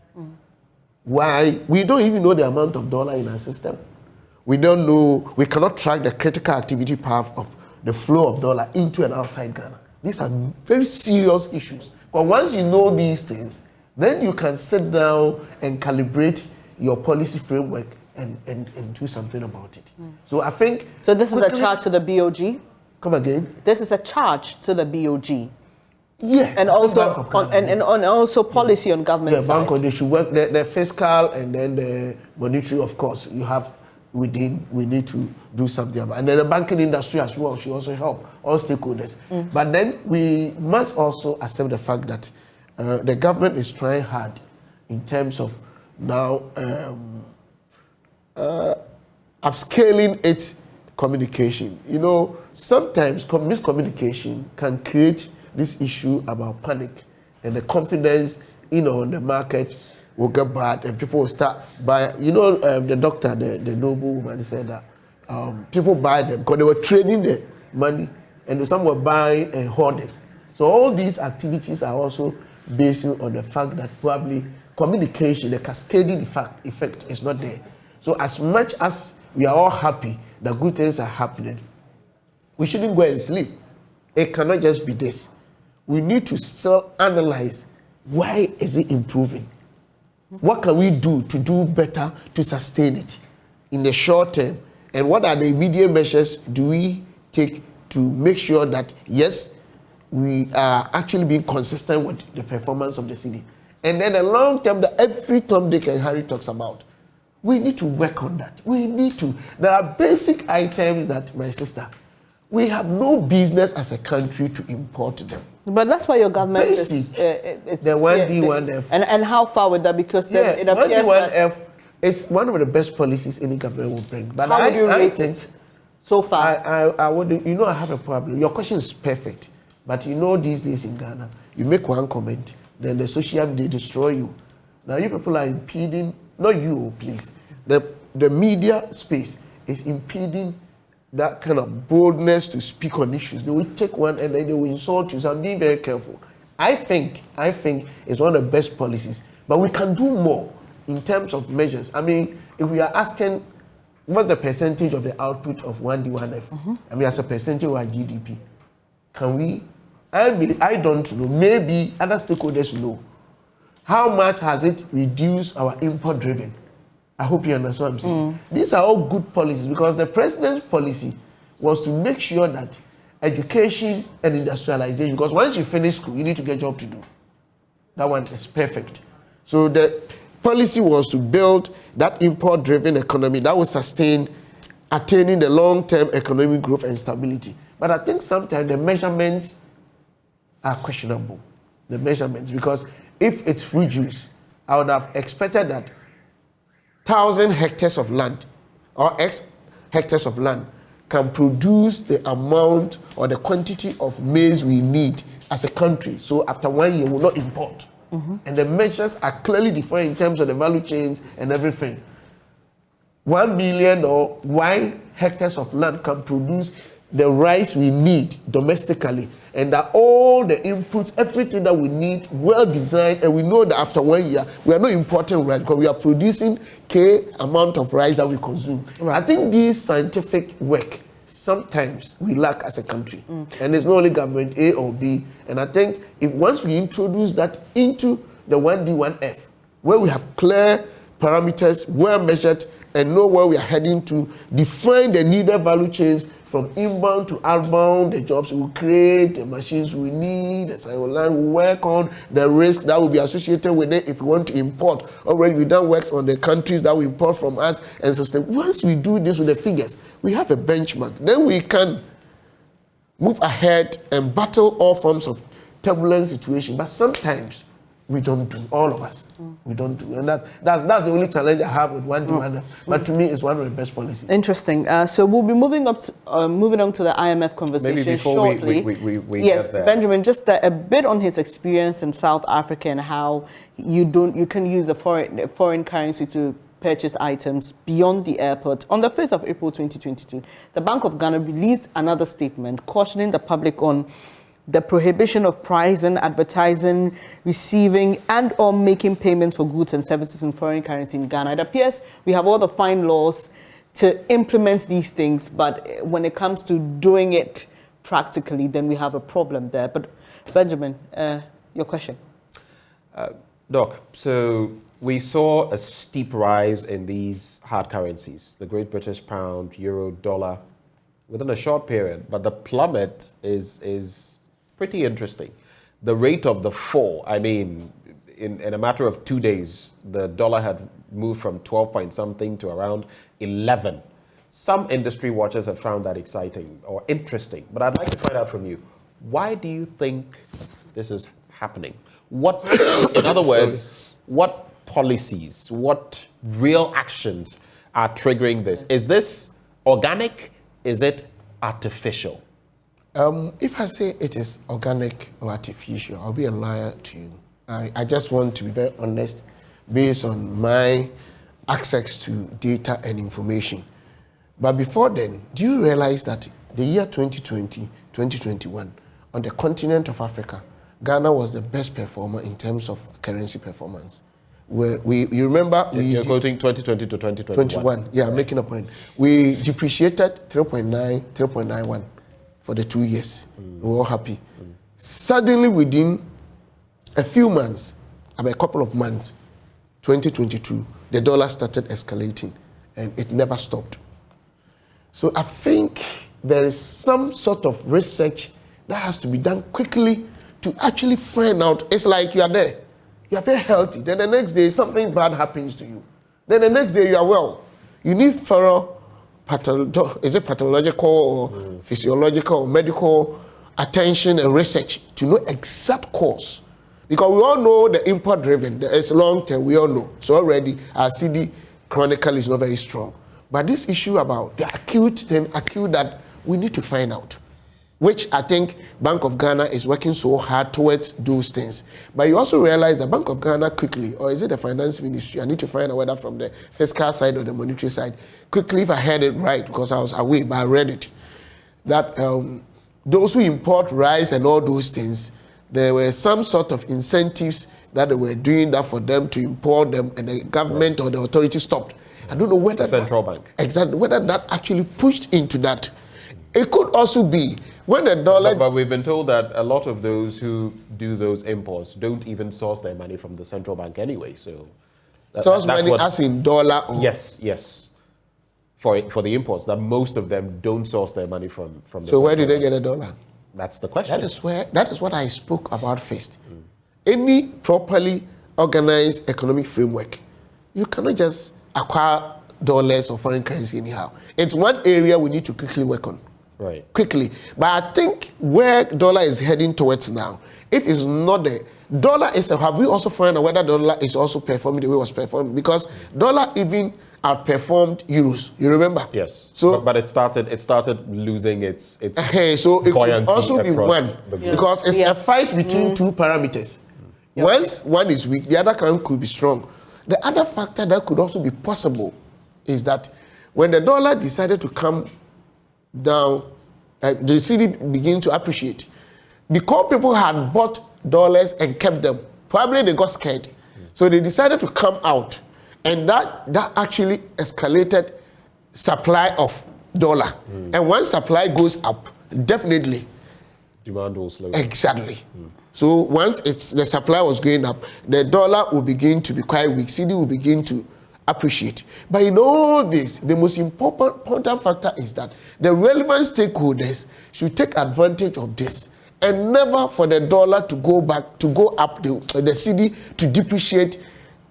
Why? We don't even know the amount of dollar in our system. We don't know, we cannot track the critical activity path of the flow of dollar into and outside Ghana. These are very serious issues. But once you know these things, then you can sit down and calibrate your policy framework and do something about it. So I think... So this is a charge to the BOG? Come again? This is a charge to the BOG? Yeah. And also also policy on government side. Bank, they should work the fiscal and then the monetary, of course, you have within, we need to do something about it. And then the banking industry as well should also help, all stakeholders. But then we must also accept the fact that the government is trying hard in terms of now upscaling its communication. You know, sometimes miscommunication can create this issue about panic, and the confidence, on the market will get bad, and people will start buying. The doctor, the noble woman, said that people buy them because they were trading the money, and some were buying and hoarding. So all these activities are also based on the fact that probably communication, the cascading effect is not there. So as much as we are all happy that good things are happening, we shouldn't go and sleep. It cannot just be this. We need to still analyze why is it improving? What can we do to do better to sustain it in the short term? And what are the immediate measures do we take to make sure that, yes, we are actually being consistent with the performance of the city? And then the long term that every Tom, Dick, and Harry talks about, we need to work on that. There are basic items that, my sister, we have no business as a country to import them. But that's why your government is the 1D, 1F. And how far with that? Because then it appears 1D, 1F is one of the best policies any government will bring. But how would you rate it so far? I would, I have a problem. Your question is perfect. But these days in Ghana, you make one comment, then the social media destroy you. Now you people are impeding, not you, please. The media space is impeding that kind of boldness to speak on issues. They will take one and then they will insult you. So I'm being very careful. I think it's one of the best policies, but we can do more in terms of measures. I mean, if we are asking, what's the percentage of the output of 1D, 1F? I mean, as a percentage of our GDP, can we? I don't know. Maybe other stakeholders know. How much has it reduced our import driven? I hope you understand what I'm saying. These are all good policies because the president's policy was to make sure that education and industrialization, because once you finish school, you need to get a job to do. That one is perfect. So the policy was to build that import-driven economy that will sustain attaining the long-term economic growth and stability. But I think sometimes the measurements are questionable. The measurements, because if it's free juice, I would have expected that 1,000 hectares of land or X hectares of land can produce the amount or the quantity of maize we need as a country. So after 1 year, we'll not import. And the measures are clearly defined in terms of the value chains and everything. 1 million or Y hectares of land can produce the rice we need domestically, and that all the inputs, everything that we need, well designed, and we know that after 1 year, we are not importing rice because we are producing K amount of rice that we consume. Right. I think this scientific work, sometimes we lack as a country. And it's not only government A or B. And I think if once we introduce that into the 1D, 1F, where we have clear parameters, well measured, and know where we are heading to, define the needed value chains from inbound to outbound, the jobs we will create, the machines we need, the cyber land we work on, the risk that will be associated with it if we want to import. Already we've done works on the countries that we import from us and sustain. Once we do this with the figures, we have a benchmark. Then we can move ahead and battle all forms of turbulent situation. But sometimes we don't do, all of us. We don't do. And that's the only challenge I have with 1D, 1F. But to me, it's one of the best policies. Interesting. So we'll be moving on to the IMF conversation maybe before shortly. We yes, get there. Benjamin, just a bit on his experience in South Africa and how you can use the foreign currency to purchase items beyond the airport. On the 5th of April 2022, the Bank of Ghana released another statement cautioning the public on the prohibition of pricing, advertising, receiving, and or making payments for goods and services in foreign currency in Ghana. It appears we have all the fine laws to implement these things, but when it comes to doing it practically, then we have a problem there. But Benjamin, your question. Doc, so we saw a steep rise in these hard currencies, the Great British Pound, Euro, Dollar, within a short period, but the plummet is pretty interesting. The rate of the fall, I mean, in a matter of 2 days, the dollar had moved from 12 point something to around 11. Some industry watchers have found that exciting or interesting, but I'd like to find out from you, why do you think this is happening? What, in other words, what policies, what real actions are triggering this? Is this organic? Is it artificial? If I say it is organic or artificial, I'll be a liar to you. I just want to be very honest based on my access to data and information. But before then, do you realize that the year 2020, 2021, on the continent of Africa, Ghana was the best performer in terms of currency performance? You remember... You're quoting 2020 to 2021. Yeah, I'm making a point. We depreciated 3.9, 3.91. for the 2 years. We were all happy. Suddenly, within a few months, about a couple of months, 2022, the dollar started escalating and it never stopped. So I think there is some sort of research that has to be done quickly to actually find out. It's like you are there, you are very healthy, then the next day something bad happens to you. Then the next day you are well. You need thorough pathological or physiological or medical attention and research to know exact cause. Because we all know the import driven, it's long term, we all know. So already our Cedi chronicle is not very strong. But this issue about the acute that we need to find out, which I think Bank of Ghana is working so hard towards those things. But you also realize the Bank of Ghana quickly, or is it the finance ministry? I need to find out whether from the fiscal side or the monetary side. Quickly, if I heard it right, because I was away, but I read it, that those who import rice and all those things, there were some sort of incentives that they were doing that for them to import them, and the government or the authority stopped. I don't know whether the central bank. Exactly, whether that actually pushed into that. It could also be when the dollar. But we've been told that a lot of those who do those imports don't even source their money from the central bank anyway. So source money as in dollar. Or yes. For the imports, that most of them don't source their money from the. So where did they get a dollar? That's the question. That is what I spoke about first. Any properly organized economic framework, you cannot just acquire dollars or foreign currency anyhow. It's one area we need to quickly work on. Right. Quickly. But I think where dollar is heading towards now, if it's not the dollar is, have we also found out whether dollar is also performing the way it was performing? Because dollar even outperformed euros. You remember? Yes. So, but it started losing its so it could also be one the because it's a fight between two parameters. Once one is weak, the other could be strong. The other factor that could also be possible is that when the dollar decided to come down, the Cedi began to appreciate. Because people had bought dollars and kept them, probably they got scared. So they decided to come out. And that actually escalated supply of dollar. And once supply goes up, definitely demand will slow. Exactly. So once the supply was going up, the dollar will begin to be quite weak. Cedi will begin to appreciate. But in all this, the most important factor is that the relevant stakeholders should take advantage of this and never for the dollar to go up, the Cedi to depreciate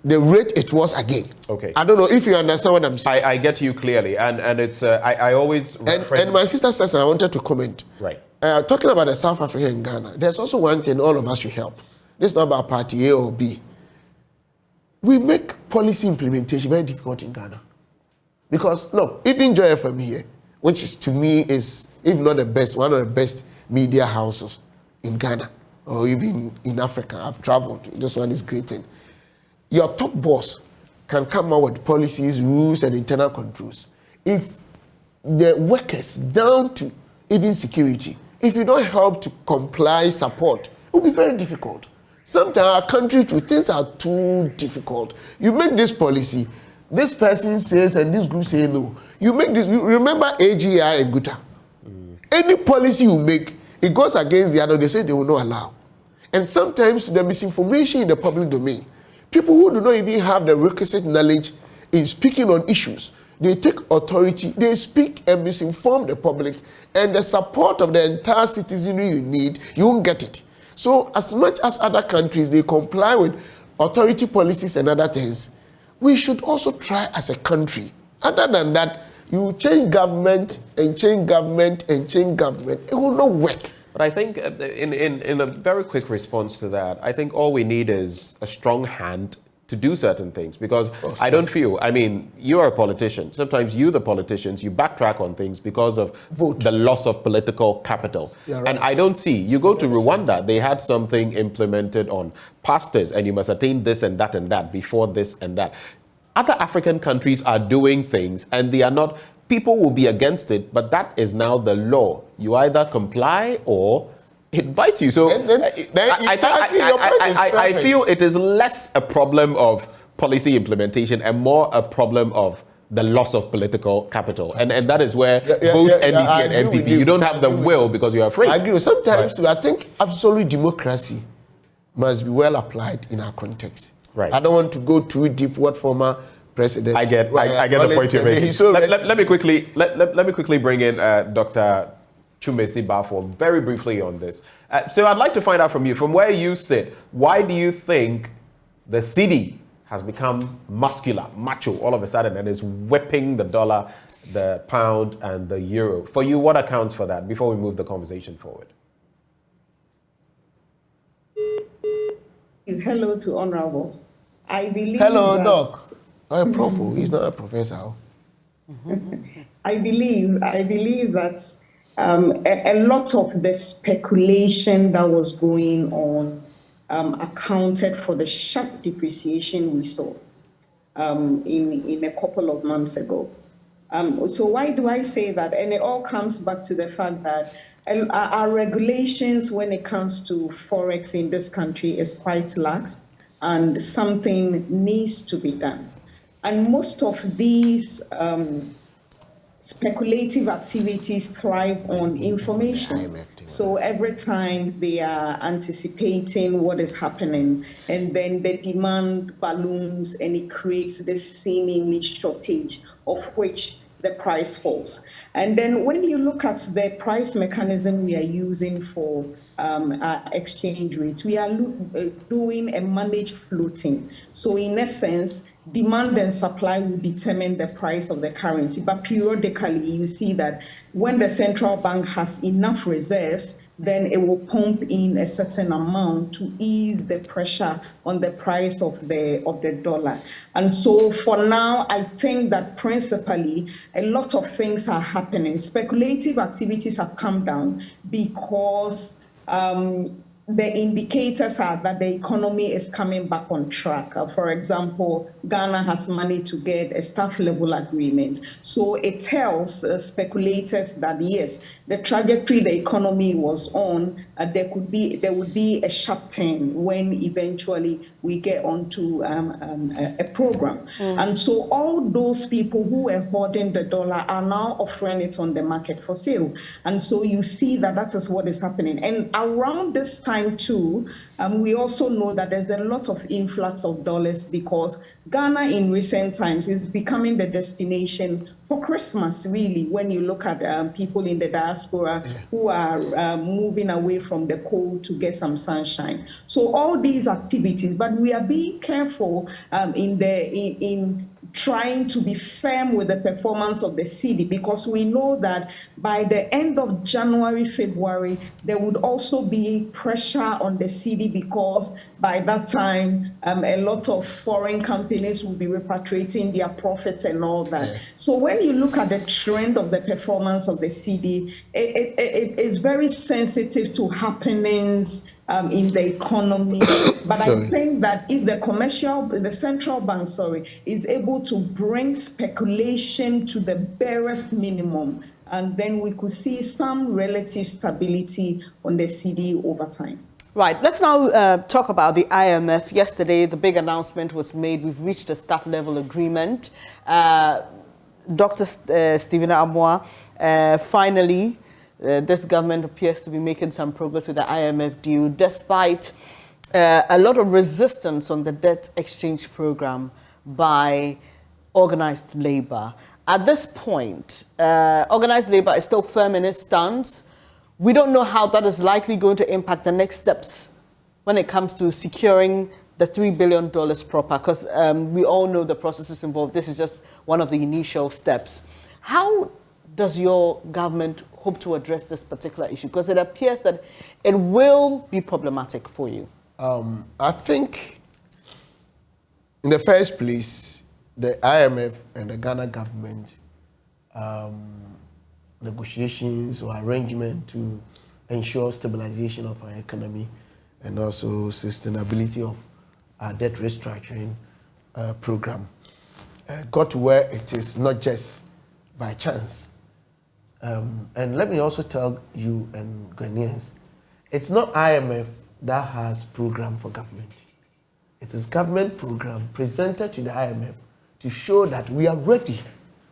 the rate it was again. Okay. I don't know if you understand what I'm saying. I get you clearly, and it's I always and my sister says I wanted to comment. Right. Talking about the South Africa and Ghana, there's also one thing all of us should help. This is not about party A or B. We make policy implementation very difficult in Ghana. Because, look, even Joy FM here, which is, to me is, if not the best, one of the best media houses in Ghana, or even in Africa. I've traveled. This one is great. And your top boss can come out with policies, rules, and internal controls. If the workers, down to even security, if you don't help to comply, support, it will be very difficult. Sometimes our country, things are too difficult. You make this policy, this person says, and this group say no. You make this, you remember AGI and Guta. Any policy you make, it goes against the other, they say they will not allow. And sometimes the misinformation in the public domain, people who do not even have the requisite knowledge in speaking on issues, they take authority, they speak and misinform the public, and the support of the entire citizenry you need, you won't get it. So as much as other countries, they comply with authority policies and other things, we should also try as a country. Other than that, you change government and change government and change government, it will not work. But I think in a very quick response to that, I think all we need is a strong hand to do certain things, because I don't feel, I mean, you're a politician. Sometimes you, the politicians, you backtrack on things because of the loss of political capital. Right. And I don't see, you go to Rwanda, they had something implemented on pastors, and you must attain this and that before this and that. Other African countries are doing things and they are not, people will be against it, but that is now the law. You either comply or it bites you. So I feel it is less a problem of policy implementation and more a problem of the loss of political capital. And that is where both NDC and NPP, you don't have the will because you're afraid. I agree. Sometimes I think absolute democracy must be well applied in our context. Right. I don't want to go too deep what former president. I get the point you're making. Let me quickly bring in Dr. Chumesi Bafo very briefly on this. So I'd like to find out from you, from where you sit, why do you think the Cedi has become muscular, macho all of a sudden, and is whipping the dollar, the pound, and the euro? For you, what accounts for that before we move the conversation forward? Hello to Honorable. I believe. Hello, Doc. I'm a prof. He's not a professor. I believe that a lot of the speculation that was going on accounted for the sharp depreciation we saw in a couple of months ago. So why do I say that? And it all comes back to the fact that our regulations when it comes to Forex in this country is quite lax, and something needs to be done. And most of these speculative activities thrive on information. So every time they are anticipating what is happening, and then the demand balloons and it creates this seemingly shortage of which the price falls. And then when you look at the price mechanism we are using for our exchange rates, we are doing a managed floating. So in essence, demand and supply will determine the price of the currency. But periodically, you see that when the central bank has enough reserves, then it will pump in a certain amount to ease the pressure on the price of the dollar. And so for now, I think that principally a lot of things are happening. Speculative activities have come down because the indicators are that the economy is coming back on track. For example, Ghana has managed to get a staff level agreement. So it tells speculators that yes, the trajectory the economy was on, there would be a sharp turn when eventually we get onto a program. And so all those people who were hoarding the dollar are now offering it on the market for sale. And so you see that that is what is happening. And around this time too, we also know that there's a lot of influx of dollars because Ghana in recent times is becoming the destination for Christmas, really, when you look at people in the diaspora who are moving away from the cold to get some sunshine. So all these activities, but we are being careful in trying to be firm with the performance of the Cedi, because we know that by the end of January, February, there would also be pressure on the Cedi because by that time, a lot of foreign companies will be repatriating their profits and all that. So when you look at the trend of the performance of the Cedi, it is very sensitive to happenings in the economy. But I think that if the central bank, is able to bring speculation to the barest minimum, and then we could see some relative stability on the Cedi over time. Right, let's now talk about the IMF. Yesterday, the big announcement was made. We've reached a staff level agreement. Dr. Stephen Amoah, finally, this government appears to be making some progress with the IMF deal, despite a lot of resistance on the debt exchange program by organized labor. At this point, organized labor is still firm in its stance. We don't know how that is likely going to impact the next steps when it comes to securing the $3 billion proper, because we all know the processes involved. This is just one of the initial steps. How does your government hope to address this particular issue? Because it appears that it will be problematic for you. I think, in the first place, the IMF and the Ghana government negotiations or arrangement to ensure stabilization of our economy and also sustainability of our debt restructuring program got to where it is not just by chance. And let me also tell you and Ghanaians, it's not IMF that has program for government. It is government program presented to the IMF to show that we are ready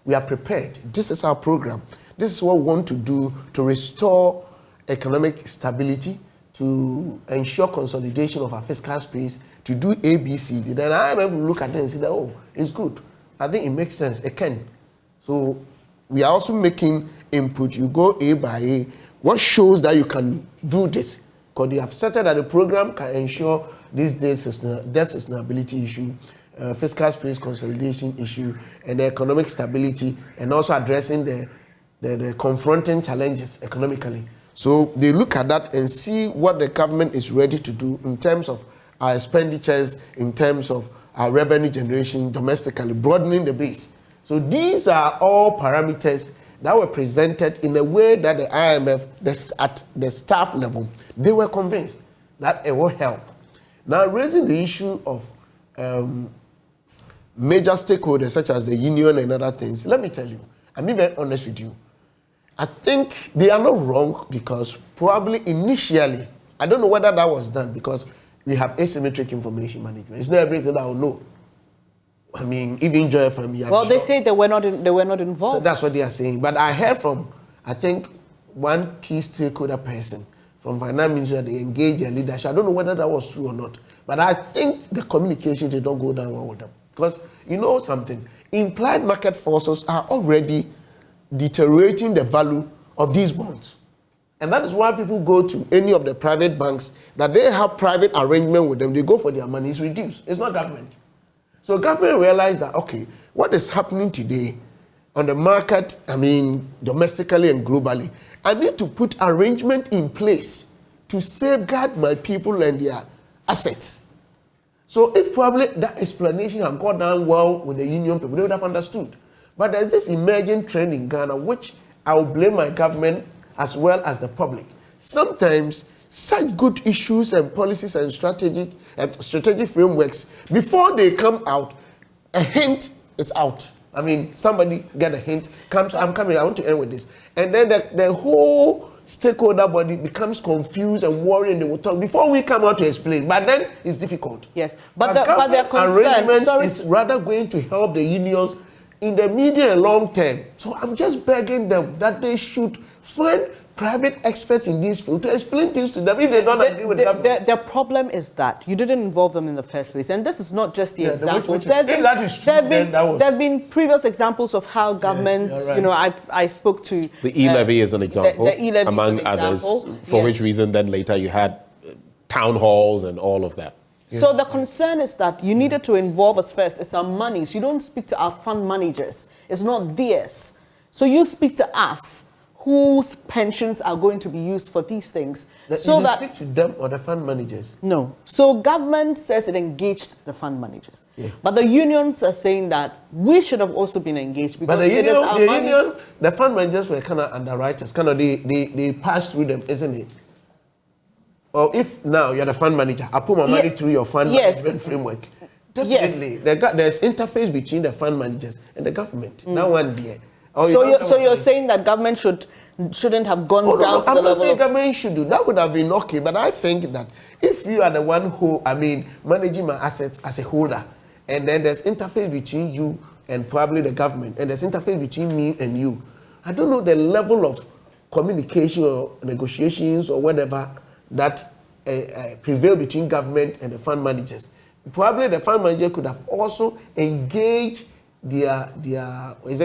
we are prepared. This is our program. This is what we want to do to restore economic stability, to ensure consolidation of our fiscal space, to do ABC. Then IMF will look at it and say that, oh, it's good. I think it makes sense. It can. So we are also making input. You go A by A. What shows that you can do this? Because you have settled that the program can ensure this debt sustainability issue, fiscal space consolidation issue, and the economic stability, and also addressing the confronting challenges economically. So they look at that and see what the government is ready to do in terms of our expenditures, in terms of our revenue generation domestically, broadening the base. So these are all parameters that were presented in a way that the IMF, at the staff level, they were convinced that it will help. Now, raising the issue of major stakeholders such as the union and other things, let me tell you, I'm being very honest with you. I think they are not wrong because probably initially, I don't know whether that was done because we have asymmetric information management. It's not everything that I will know. I mean, even Joy Family. Well, they say they were not involved. So that's what they are saying. But I heard from, I think, one key stakeholder person from finance ministry, they engaged their leadership. I don't know whether that was true or not. But I think the communication did not go down well with them. Because you know something, implied market forces are already deteriorating the value of these bonds. And that is why people go to any of the private banks that they have private arrangement with them. They go for their money. It's reduced. It's not government. So government realized that, okay, what is happening today on the market, I mean, domestically and globally, I need to put arrangement in place to safeguard my people and their assets. So if probably that explanation had gone down well with the union people, they would have understood. But there's this emerging trend in Ghana, which I will blame my government as well as the public. Sometimes such good issues and policies and strategic frameworks, before they come out, a hint is out. I mean, somebody get a hint, comes, I'm coming, I want to end with this. And then the whole stakeholder body becomes confused and worried, and they will talk before we come out to explain. But then it's difficult. Yes, but their concern is rather going to help the unions in the medium and long term. So I'm just begging them that they should find private experts in this field to explain things to them if they don't agree with them. The problem is that you didn't involve them in the first place. And this is not just the example. There have been previous examples of how governments, right. You know, I spoke to... The e-levy is an example, the e-levy among others, for which reason then later you had town halls and all of that. Yeah. So the concern is that you needed to involve us first. It's our monies. You don't speak to our fund managers. It's not theirs. So you speak to us, whose pensions are going to be used for these things. So that speak to them or the fund managers? No. So government says it engaged the fund managers. Yeah. But the unions are saying that we should have also been engaged because the fund managers were kind of underwriters, kind of they passed through them, isn't it? Or if now you're the fund manager, I put my money through your fund management framework. Definitely. There's interface between the fund managers and the government. That one there. So you're saying that government shouldn't have gone down to the level of... I'm not saying government should do. That would have been okay. But I think that if you are the one who, managing my assets as a holder, and then there's interface between you and probably the government, and there's interface between me and you, I don't know the level of communication or negotiations or whatever that prevail between government and the fund managers. Probably the fund manager could have also engaged their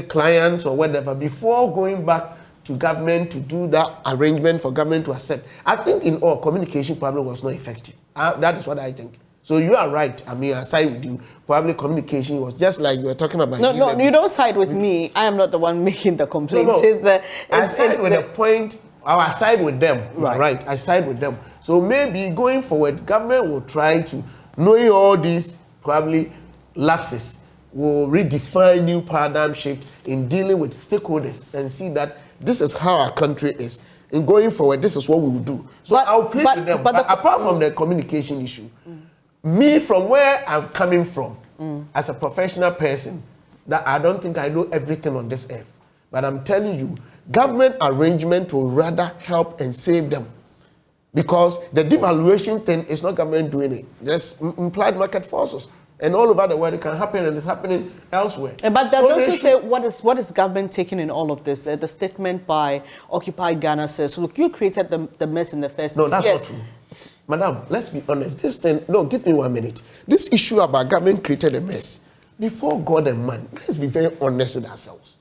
clients or whatever before going back to government to do that arrangement for government to accept. I think in all, communication probably was not effective. That is what I think. So you are right. I side with you. Probably communication was just like you were talking about. No, you don't side with me. I am not the one making the complaints. No. I side with the point. I side with them. Right. I side with them. So maybe going forward, government will try to, knowing all these probably lapses, will redefine new paradigm shift in dealing with stakeholders and see that this is how our country is. And going forward, this is what we will do. So I'll plead with them. But apart from the communication issue, me from where I'm coming from, as a professional person, that I don't think I know everything on this earth. But I'm telling you, government arrangement will rather help and save them. Because the devaluation thing is not government doing it. There's implied market forces. and all over the world it can happen, and it's happening elsewhere. But So those they who say, what is government taking in all of this? The statement by Occupy Ghana says, look, you created the mess in the first No, place. that's not true. Madam, let's be honest. This thing, no, give me 1 minute. This issue about government created a mess. Before God and man, let's be very honest with ourselves.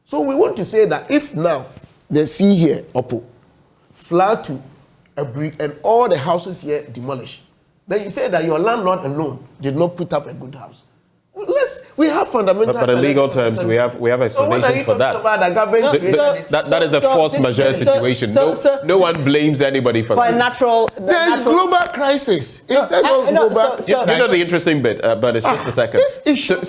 So we want to say that if now they see here, Oppo, flood to a brick and all the houses here demolished, then you say that your landlord alone did not put up a good house. We have fundamental. But in legal terms, we have explanations for that. That is a force majeure situation. No one blames anybody for a this. natural. There is global crisis. Is there no global? You know the interesting bit, but it's just a second. This issue.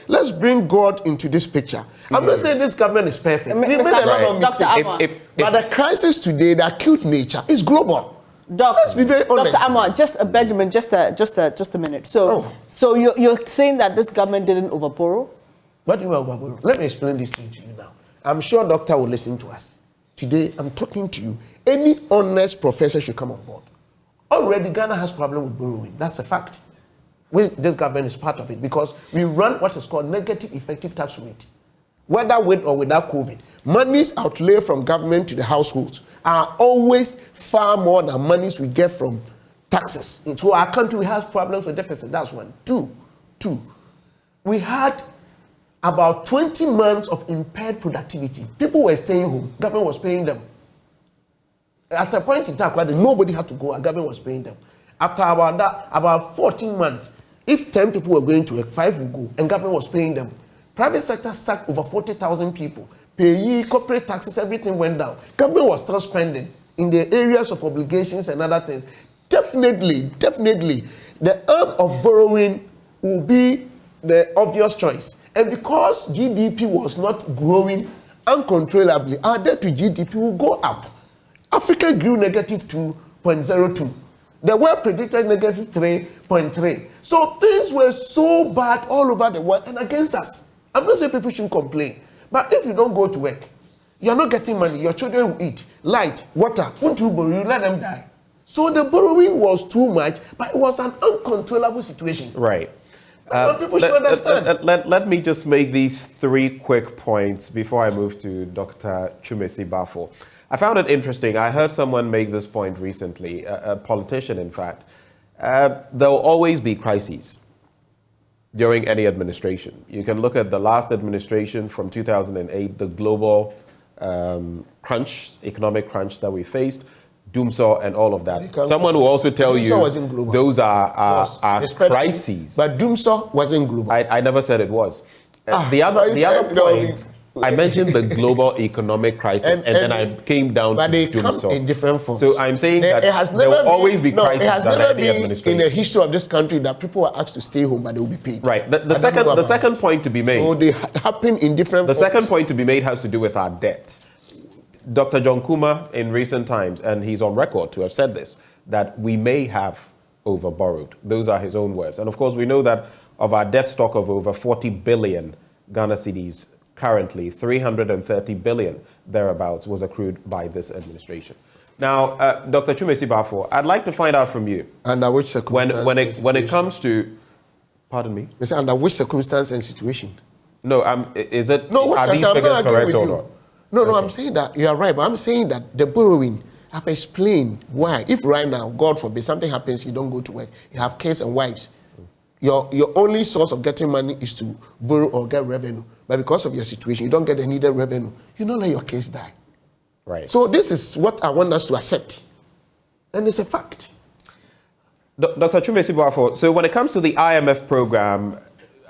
Let's bring God into this picture. I'm not saying this government is perfect. We made a lot of mistakes. But the crisis today, the acute nature, is global. Let's be very honest. Dr. Amar, Benjamin, just a minute. So you're saying that this government didn't overborrow? What do you mean overborrow? Let me explain this thing to you now. I'm sure doctor will listen to us. Today, I'm talking to you. Any honest professor should come on board. Already, Ghana has problem with borrowing. That's a fact. This government is part of it because we run what is called negative effective tax rate. Whether with or without COVID, monies outlay from government to the households are always far more than monies we get from taxes. So our country has problems with deficit. That's one. Two, we had about 20 months of impaired productivity. People were staying home. Government was paying them. At a point in time, nobody had to go. Our government was paying them. After about 14 months, if 10 people were going to work, 5 would go, and government was paying them. Private sector sacked over 40,000 people. Payee, corporate taxes, everything went down. Government was still spending in the areas of obligations and other things. Definitely, the arm of borrowing will be the obvious choice. And because GDP was not growing uncontrollably, our debt to GDP will go up. Africa grew negative 2.02. They were predicted negative 3.3. So things were so bad all over the world and against us. I'm not saying people shouldn't complain. But if you don't go to work, you're not getting money, your children will eat, light, water, won't you borrow, you let them die. So the borrowing was too much, but it was an uncontrollable situation. Right. People should understand. Let me just make these 3 quick points before I move to Dr. Chumesi Bafo. I found it interesting. I heard someone make this point recently, a politician, in fact. There will always be crises during any administration. You can look at the last administration from 2008, the global economic crunch that we faced, doomsaw and all of that. Someone will also tell you those are crises. But doomsaw wasn't global. I never said it was. The other point, I mentioned the global economic crisis, and then I came down to they doomsaw. come in different forms. So I'm saying that there will always be crises. It has under never any been administration. in the history of this country that people were asked to stay home, but they will be paid. Right. The second point to be made. So they happen in different forms. The second point to be made has to do with our debt. Dr. John Kuma, in recent times, and he's on record to have said this, that we may have overborrowed. Those are his own words. And of course, we know that of our debt stock of over 40 billion Ghana cedis, currently 330 billion thereabouts was accrued by this administration. Now, Dr. Chumesi Bafo, I'd like to find out from you. Under which circumstances? When it comes to, pardon me? Under which circumstance and situation? No, is it? No, are these figures correct or not? No, okay. I'm saying that you are right, but I'm saying that the borrowing, I've explained why. If right now, God forbid, something happens, you don't go to work, you have kids and wives, your only source of getting money is to borrow or get revenue. But because of your situation, you don't get the needed revenue. You don't let your kids die. Right. So this is what I want us to accept. And it's a fact. Dr. Chumesi Bafo, so when it comes to the IMF program,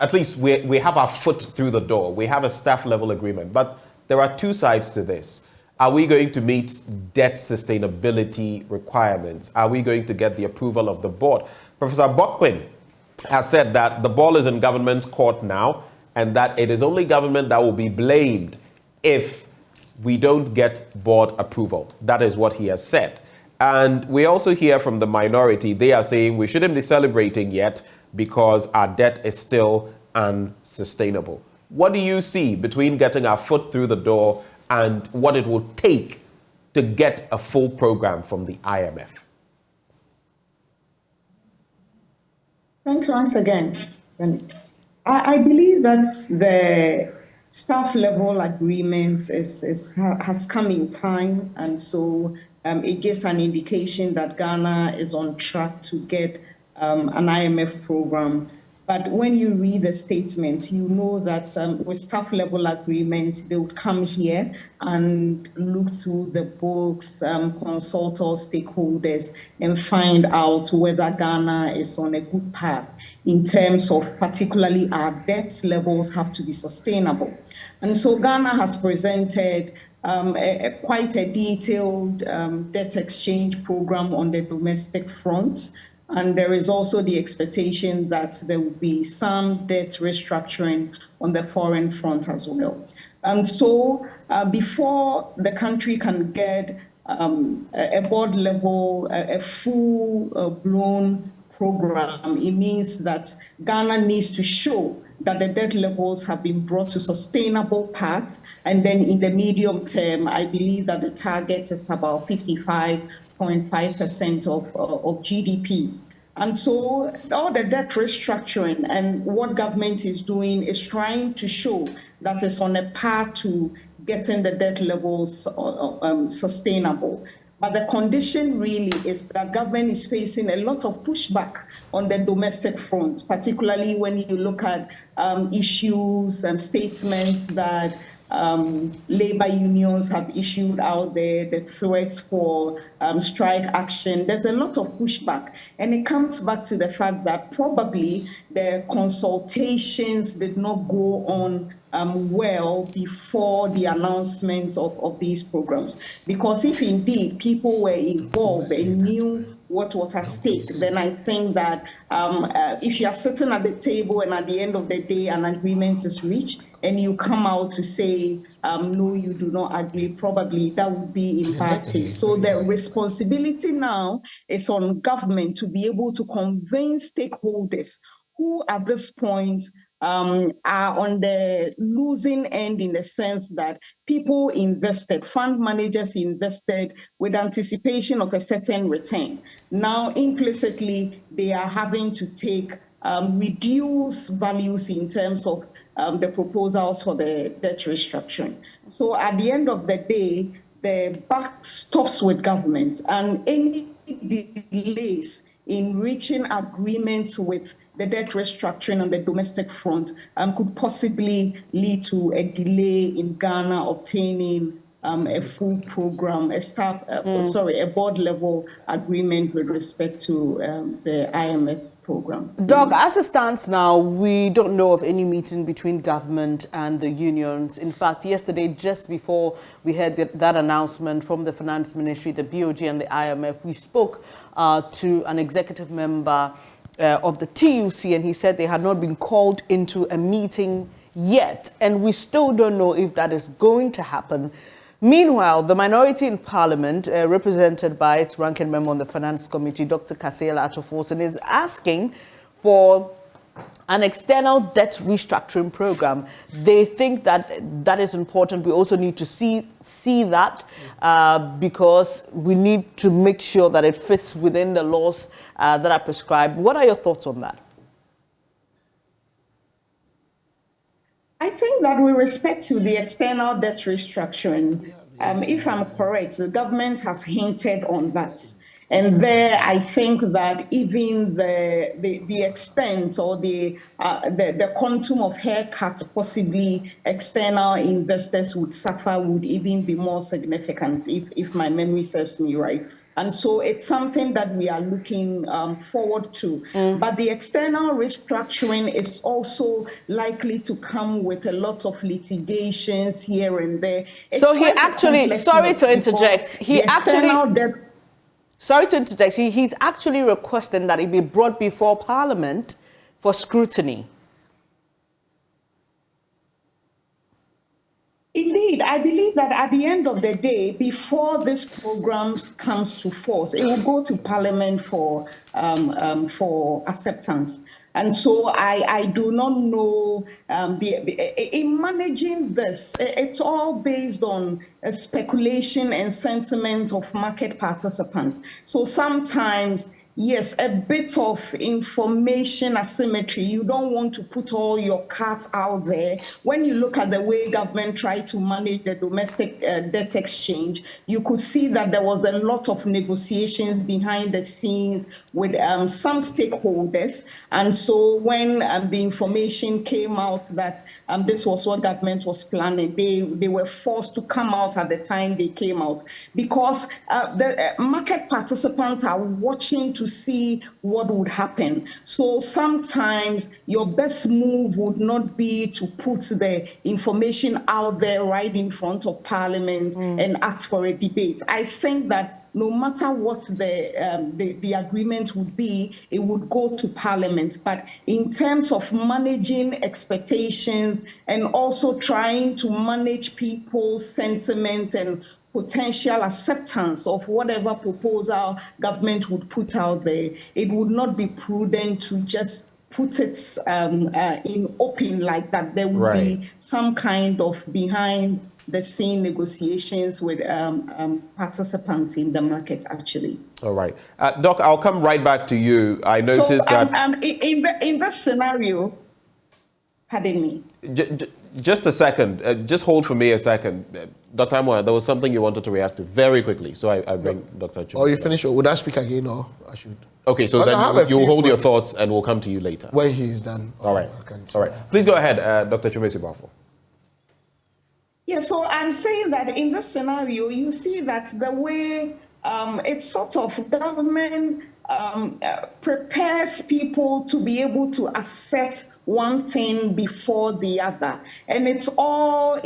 at least we have our foot through the door. We have a staff level agreement. But there are 2 sides to this. Are we going to meet debt sustainability requirements? Are we going to get the approval of the board? Professor Bokwin has said that the ball is in government's court now, and that it is only government that will be blamed if we don't get board approval. That is what he has said. And we also hear from the minority, they are saying we shouldn't be celebrating yet because our debt is still unsustainable. What do you see between getting our foot through the door and what it will take to get a full program from the IMF? Thank you once again. I believe that the staff level agreement has come in time, and so it gives an indication that Ghana is on track to get an IMF program. But when you read the statement, you know that with staff level agreement, they would come here and look through the books, consult all stakeholders, and find out whether Ghana is on a good path in terms of particularly our debt levels have to be sustainable. And so Ghana has presented quite a detailed debt exchange program on the domestic front. And there is also the expectation that there will be some debt restructuring on the foreign front as well. And so before the country can get a board level, a full-blown program, it means that Ghana needs to show that the debt levels have been brought to sustainable path. And then in the medium term, I believe that the target is about 55.5% of GDP. And so all the debt restructuring and what government is doing is trying to show that it's on a path to getting the debt levels sustainable. But the condition really is that government is facing a lot of pushback on the domestic front, particularly when you look at issues and statements that labor unions have issued out there, the threats for strike action. There's a lot of pushback. And it comes back to the fact that probably the consultations did not go on well before the announcement of these programs. Because if indeed people were involved and knew what was at stake, then I think that if you are sitting at the table and at the end of the day an agreement is reached and you come out to say, no, you do not agree, probably that would be in bad taste. So the responsibility now is on government to be able to convince stakeholders who at this point are on the losing end in the sense that people invested, fund managers invested with anticipation of a certain return. Now, implicitly, they are having to take reduced values in terms of the proposals for the debt restructuring. So at the end of the day, the buck stops with government, and any delays in reaching agreements with the debt restructuring on the domestic front could possibly lead to a delay in Ghana obtaining a full program, a board level agreement with respect to the IMF program. Doug, as it stands now, we don't know of any meeting between government and the unions. In fact, yesterday, just before we had that announcement from the Finance Ministry, the BOG and the IMF, we spoke to an executive member of the TUC, and he said they had not been called into a meeting yet, and we still don't know if that is going to happen. Meanwhile, the minority in Parliament, represented by its ranking member on the Finance Committee, Dr. Kasela Atoforsen, is asking for an external debt restructuring program. They think that that is important. We also need to see that because we need to make sure that it fits within the laws that are prescribed. What are your thoughts on that? I think that with respect to the external debt restructuring, if I'm correct, the government has hinted on that. And there, I think that even the extent or the quantum of haircuts possibly external investors would suffer would even be more significant, if my memory serves me right. And so it's something that we are looking forward to. But the external restructuring is also likely to come with a lot of litigations here and there. So he actually, sorry to interject, he's actually requesting that it be brought before Parliament for scrutiny. Indeed, I believe that at the end of the day, before this program comes to force, it will go to Parliament for acceptance. And so I do not know, in managing this, it's all based on speculation and sentiment of market participants. So sometimes yes, a bit of information asymmetry. You don't want to put all your cards out there. When you look at the way government tried to manage the domestic debt exchange, you could see that there was a lot of negotiations behind the scenes with some stakeholders. And so when the information came out that this was what government was planning, they were forced to come out at the time they came out, because the market participants are watching to see what would happen. So sometimes your best move would not be to put the information out there right in front of Parliament and ask for a debate. I think that no matter what the agreement would be, it would go to Parliament. But in terms of managing expectations and also trying to manage people's sentiment and potential acceptance of whatever proposal government would put out there, it would not be prudent to just put it in open like that. There would be some kind of behind the scene negotiations with participants in the market, actually. All right. Doc, I'll come right back to you. I noticed that... in this scenario, pardon me. Just a second. Just hold for me a second. Dr. Amwa, there was something you wanted to react to very quickly, so I bring Dr. Chuma. Oh, you finish? Would I speak again, or I should? Okay, so then you hold your thoughts and we'll come to you later. When he's done. All right. All right. Please go ahead, Dr. Chumesi Bafo. Yeah, so I'm saying that in this scenario, you see that the way it's sort of government prepares people to be able to accept one thing before the other. And it's all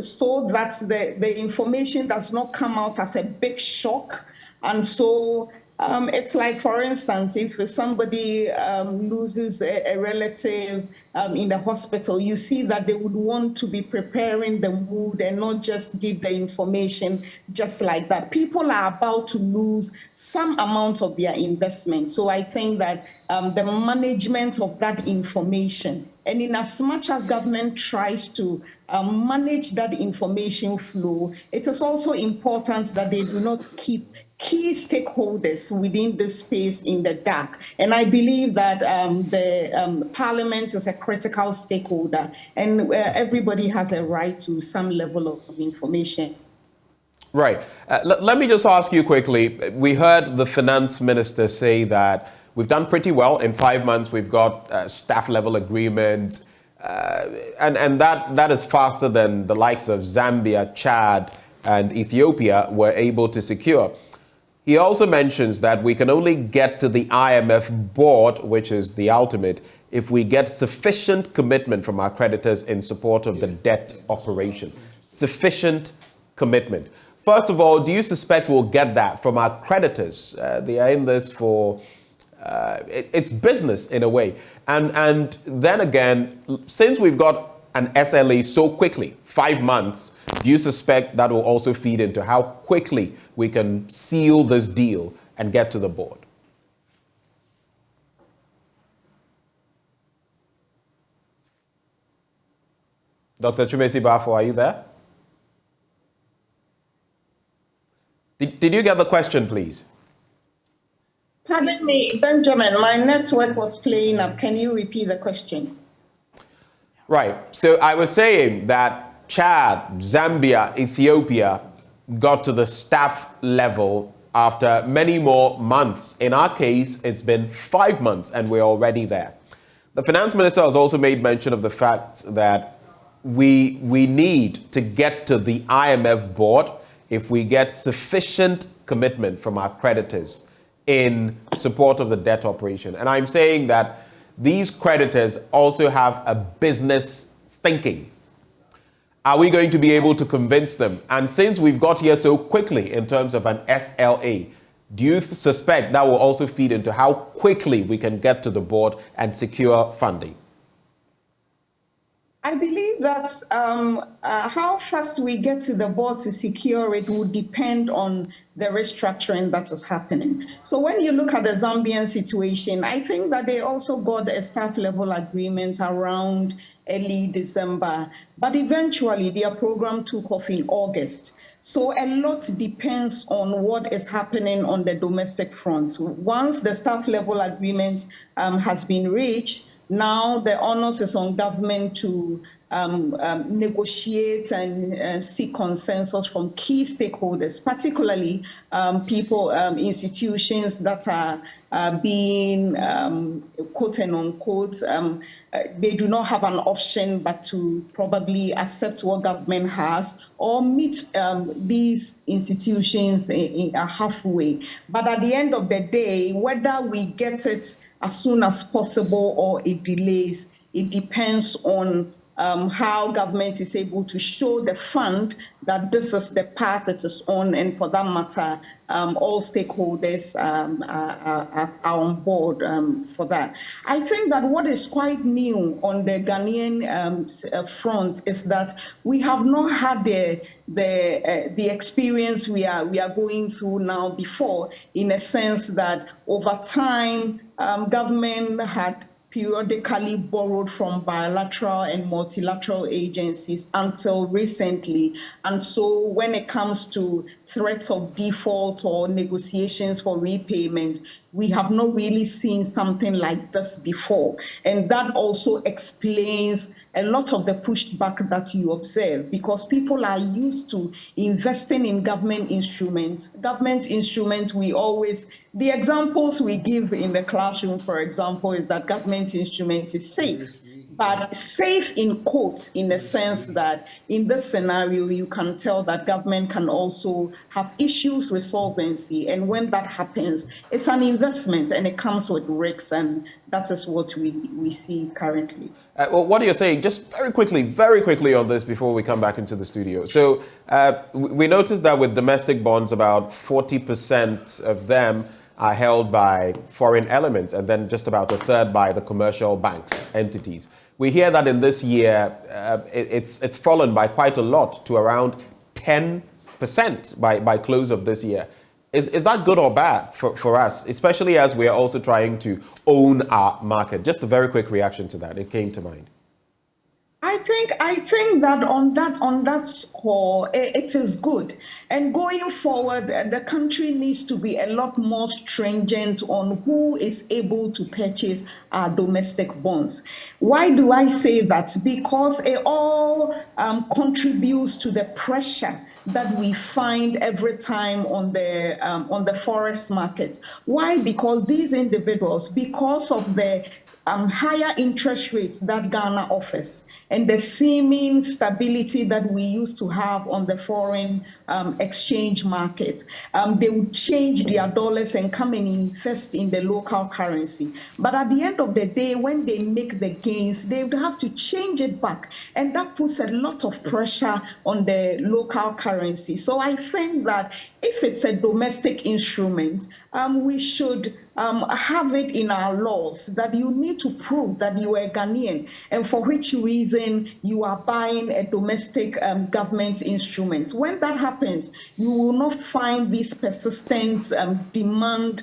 so that the information does not come out as a big shock. And so it's like, for instance, if somebody loses a relative in the hospital, you see that they would want to be preparing the mood and not just give the information just like that. People are about to lose some amount of their investment. So I think that the management of that information, and in as much as government tries to manage that information flow, it is also important that they do not keep key stakeholders within this space in the dark. And I believe that the Parliament is a critical stakeholder, and everybody has a right to some level of information. Right. Let me just ask you quickly. We heard the finance minister say that we've done pretty well. In 5 months, we've got a staff level agreement. And that is faster than the likes of Zambia, Chad, and Ethiopia were able to secure. He also mentions that we can only get to the IMF board, which is the ultimate, if we get sufficient commitment from our creditors in support of the debt operation. Sufficient commitment. First of all, do you suspect we'll get that from our creditors? They are in this for, it's business in a way. And then again, since we've got an SLA so quickly, 5 months, do you suspect that will also feed into how quickly we can seal this deal and get to the board? Dr. Chumesi Bafo, are you there? Did you get the question, please? Pardon me, Benjamin, my network was playing up. Can you repeat the question? Right. So I was saying that Chad, Zambia, Ethiopia got to the staff level after many more months. In our case, it's been 5 months and we're already there. The finance minister has also made mention of the fact that we need to get to the IMF board if we get sufficient commitment from our creditors in support of the debt operation. And I'm saying that these creditors also have a business thinking. Are we going to be able to convince them? And since we've got here so quickly in terms of an SLA, do you suspect that will also feed into how quickly we can get to the board and secure funding? I believe that how fast we get to the board to secure it would depend on the restructuring that is happening. So when you look at the Zambian situation, I think that they also got a staff level agreement around early December, but eventually their program took off in August. So a lot depends on what is happening on the domestic front. Once the staff level agreement has been reached, now the onus is on government to negotiate and seek consensus from key stakeholders, particularly people, institutions that are being quote and unquote, they do not have an option but to probably accept what government has or meet these institutions halfway. But at the end of the day, whether we get it as soon as possible or it delays, it depends on how government is able to show the fund that this is the path it is on, and for that matter, all stakeholders are on board for that. I think that what is quite new on the Ghanaian front is that we have not had the experience we are going through now before, in a sense that over time, government had periodically borrowed from bilateral and multilateral agencies until recently. And so when it comes to threats of default or negotiations for repayment, we have not really seen something like this before. And that also explains a lot of the pushback that you observe, because people are used to investing in government instruments. Government instruments, the examples we give in the classroom, for example, is that government instrument is safe. But safe in quotes, in the sense that in this scenario, you can tell that government can also have issues with solvency. And when that happens, it's an investment and it comes with risks. And that is what we see currently. Well, what are you saying? Just very quickly on this before we come back into the studio. So we noticed that with domestic bonds, about 40% of them are held by foreign elements, and then just about a third by the commercial banks, entities. We hear that in this year, it's fallen by quite a lot to around 10% by close of this year. Is that good or bad for us, especially as we are also trying to own our market? Just a very quick reaction to that. It came to mind. I think that on that score, it is good. And going forward, the country needs to be a lot more stringent on who is able to purchase our domestic bonds. Why do I say that? Because it all contributes to the pressure that we find every time on the forex market. Why? Because these individuals, because of the higher interest rates that Ghana offers, and the seeming stability that we used to have on the foreign exchange market, they would change their dollars and come and invest in the local currency. But at the end of the day, when they make the gains, they would have to change it back. And that puts a lot of pressure on the local currency. So I think that if it's a domestic instrument, we should have it in our laws that you need to prove that you are Ghanaian and for which reason you are buying a domestic government instrument. When that happens, you will not find this persistent demand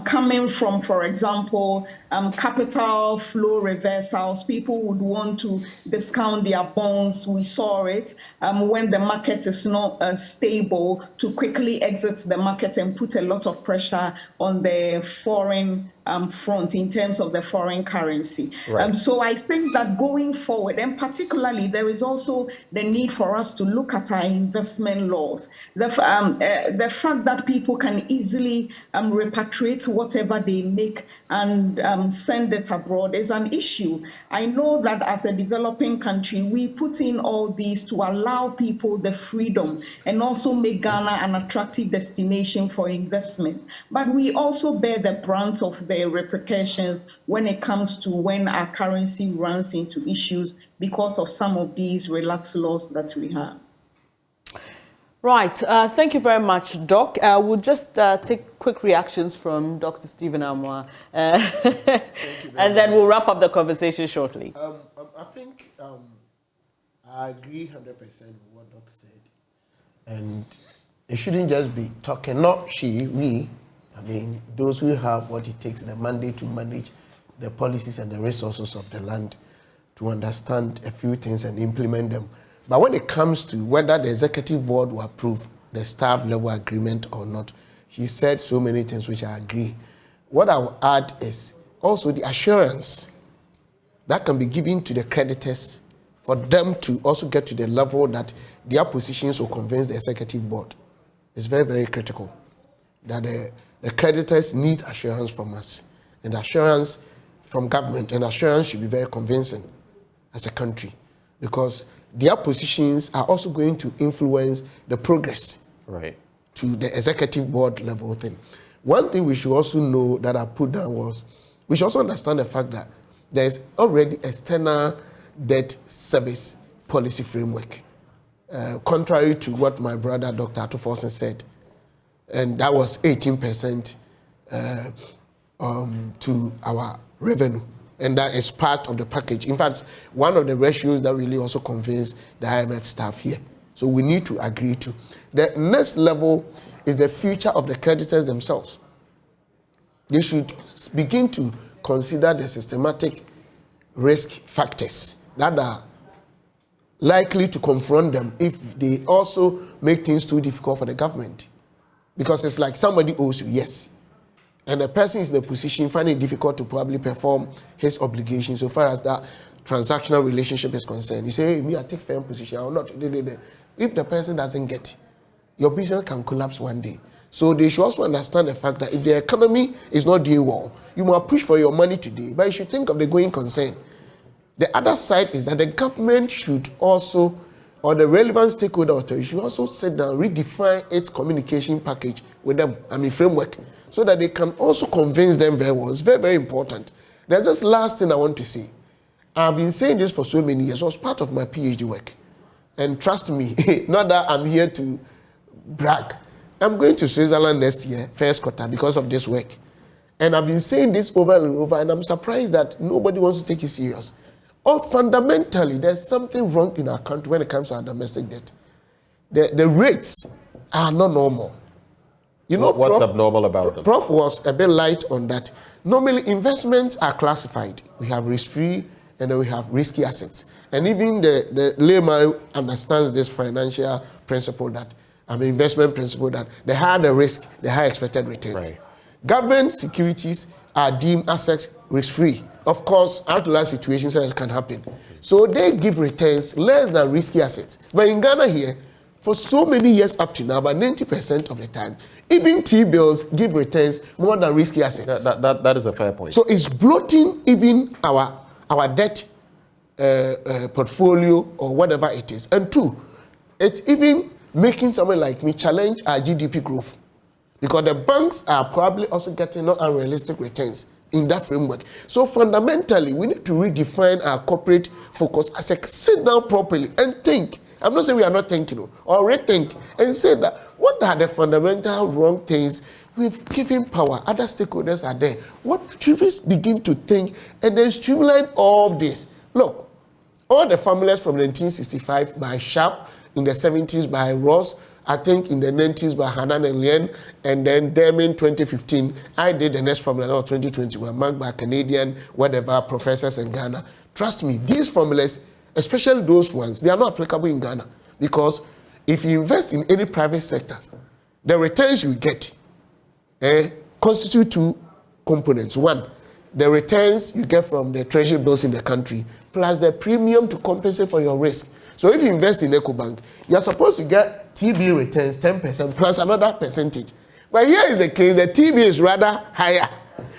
coming from, for example, capital flow reversals. People would want to discount their bonds. We saw it when the market is not stable, to quickly exit the market and put a lot of pressure on the foreign front in terms of the foreign currency. Right. So I think that going forward, and particularly there is also the need for us to look at our investment laws. The fact that people can easily repatriate whatever they make and send it abroad is an issue. I know that as a developing country, we put in all these to allow people the freedom and also make Ghana an attractive destination for investment. But we also bear the brunt of the repercussions when it comes to when our currency runs into issues because of some of these relaxed laws that we have. Right. Thank you very much, Doc. We'll just take quick reactions from Dr. Stephen Amoah, and then we'll wrap up the conversation shortly. I think I agree 100% with what Doc said. And it shouldn't just be talking, not she, we. I mean, those who have what it takes, the mandate to manage the policies and the resources of the land to understand a few things and implement them. But when it comes to whether the executive board will approve the staff level agreement or not, she said so many things which I agree. What I will add is also the assurance that can be given to the creditors for them to also get to the level that their positions will convince the executive board. It's very, very critical that the creditors need assurance from us, and assurance from government, and assurance should be very convincing as a country, because their positions are also going to influence the progress to the executive board level thing. One thing we should also know that I put down was, we should also understand the fact that there is already external debt service policy framework, contrary to what my brother Dr. Atuforsen said, and that was 18% to our revenue, and that is part of the package. In fact, one of the ratios that really also convinced the IMF staff here. So we need to agree to. The next level is the future of the creditors themselves. They should begin to consider the systematic risk factors that are likely to confront them if they also make things too difficult for the government. Because it's like somebody owes you, yes, and the person is in a position finding it difficult to probably perform his obligations so far as that transactional relationship is concerned. You say, hey, me, I take firm position, I will not. If the person doesn't get, your business can collapse one day. So they should also understand the fact that if the economy is not doing well, you must push for your money today, but you should think of the going concern. The other side is that the government should also, or the relevant stakeholder authority should also sit down, redefine its communication package with them, framework, so that they can also convince them very well. It's very, very important. There's this last thing I want to say. I've been saying this for so many years. It was part of my PhD work. And trust me, not that I'm here to brag. I'm going to Switzerland next year, first quarter, because of this work. And I've been saying this over and over, and I'm surprised that nobody wants to take it serious. Fundamentally, there's something wrong in our country when it comes to our domestic debt. The rates are not normal. You know, what's abnormal about them? Prof was a bit light on that. Normally, investments are classified. We have risk-free, and then we have risky assets. And even the layman understands this financial principle that, investment principle that the higher the risk, the higher expected returns. Right. Government securities are deemed assets risk-free. Of course, outlier situations can happen. So they give returns less than risky assets. But in Ghana here, for so many years up to now, about 90% of the time, even T-bills give returns more than risky assets. That is a fair point. So it's bloating even our debt portfolio or whatever it is. And two, it's even making someone like me challenge our GDP growth, because the banks are probably also getting not unrealistic returns in that framework. So fundamentally, we need to redefine our corporate focus as a sit down properly and think. I'm not saying we are not thinking, or rethink and say that what are the fundamental wrong things we've given power, other stakeholders are there. What should we begin to think and then streamline all this? Look, all the formulas from 1965 by Sharp, in the 70s by Ross, I think in the 90s by Hanan and Lien, and then Dermin 2015, I did the next formula, 2021, marked by Canadian, whatever, professors in Ghana. Trust me, these formulas, especially those ones, they are not applicable in Ghana, because if you invest in any private sector, the returns you get constitute two components. One, the returns you get from the treasury bills in the country, plus the premium to compensate for your risk. So if you invest in EcoBank, you're supposed to get TB returns 10% plus another percentage. But here is the case, the TB is rather higher.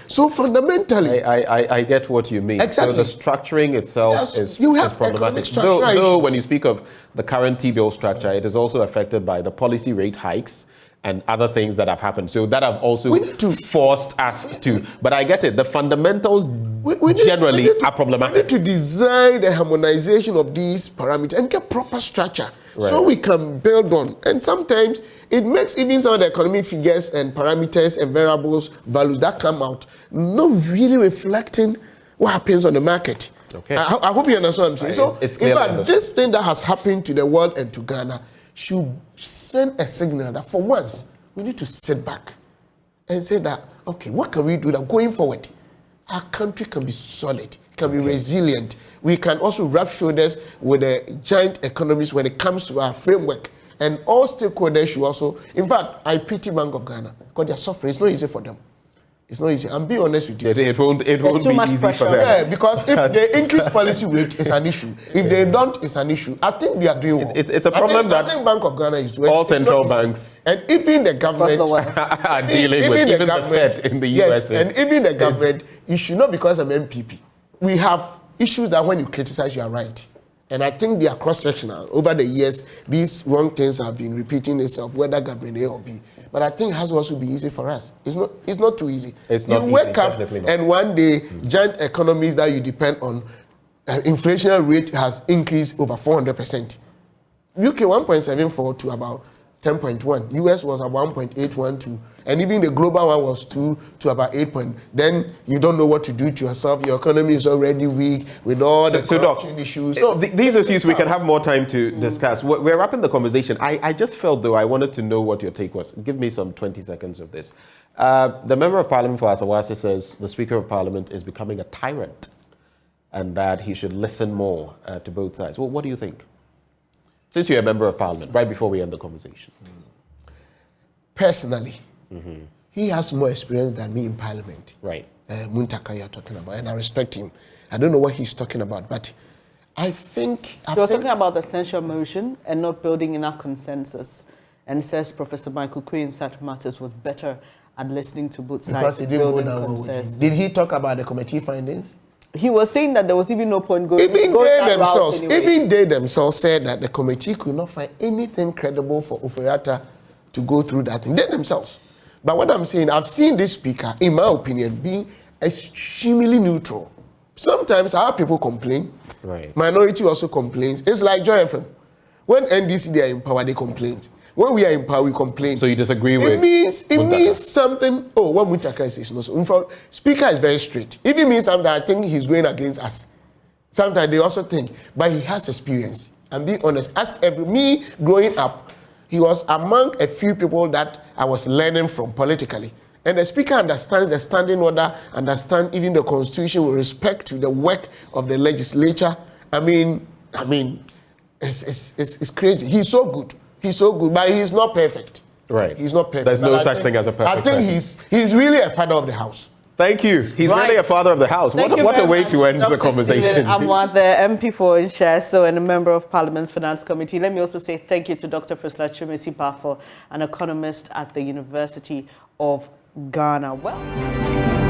So fundamentally, I get what you mean. Exactly. So the structuring itself is problematic. Though when you speak of the current T-bill structure, it is also affected by the policy rate hikes and other things that have happened. So that have also forced us to. But I get it. The fundamentals generally are problematic. We need to design the harmonization of these parameters and get proper structure so we can build on. And sometimes it makes even some of the economic figures and parameters and variables, values that come out, not really reflecting what happens on the market. Okay. I hope you understand what I'm saying. So, it's in fact, this thing that has happened to the world and to Ghana should send a signal that for once, we need to sit back and say that, okay, what can we do that going forward? Our country can be solid, can be resilient. We can also rub shoulders with the giant economies when it comes to our framework. And all stakeholders should also, in fact, I pity Bank of Ghana because they're suffering. It's not easy for them. It's not easy. I'm being honest with you. It won't be easy for them. Yeah, because if they increase policy rate, it's an issue. If they don't, it's an issue. I think they are doing well. It's a problem I think Bank of Ghana is doing. All central banks and even the government are dealing with. Even the Fed in the US. Yes, and even the government, it should not because I'm MPP. We have issues that when you criticize, you are right. And I think they are cross-sectional. Over the years, these wrong things have been repeating itself, whether government A or B. But I think it has also been easy for us. It's not too easy. It's not you easy, wake up definitely not. and one day, giant economies that you depend on, inflation rate has increased over 400%. UK 1.74 to about 10.1. US was at 1.812. And even the global one was 2 to about 8. Then you don't know what to do to yourself. Your economy is already weak with all the corruption issues. So these issues we can have more time to discuss. We're wrapping the conversation. I just felt, though, I wanted to know what your take was. Give me some 20 seconds of this. The Member of Parliament for Asawase says the Speaker of Parliament is becoming a tyrant and that he should listen more to both sides. Well, what do you think? Since you're a Member of Parliament, right before we end the conversation. Personally, he has more experience than me in Parliament. Right. Muntaka you're talking about, and I respect him. I don't know what he's talking about, but I think... He was talking about the censure motion and not building enough consensus, and says Professor Michael Quinn in such matters was better at listening to both sides because he and didn't go building down consensus. Did he talk about the committee findings? He was saying that there was even no point going Even anyway. they themselves said that the committee could not find anything credible for Oferiatta to go through that thing. They themselves. But what I'm saying, I've seen this speaker, in my opinion, being extremely neutral. Sometimes our people complain. Right. Minority also complains. It's like Joy FM. When NDC they are in power, they complain. When we are in power, we complain. So you disagree with it means something. Oh, what Muntaka says no. So in fact, speaker is very straight. If it means something, I think he's going against us. Sometimes they also think, but he has experience. I'm being honest. Ask me growing up, he was among a few people that I was learning from politically. And the speaker understands the standing order, understands even the constitution with respect to the work of the legislature. I mean, it's crazy. He's so good. He's so good, but he's not perfect. Right. He's not perfect. There's no such thing as a perfect person. I think he's really a father of the house. Thank you. He's really a father of the house. What a way to end the conversation. I'm the MP for Inshaso and a member of Parliament's Finance Committee. Let me also say thank you to Dr. Priscilla Chumesi-Bafo, an economist at the University of Ghana. Well.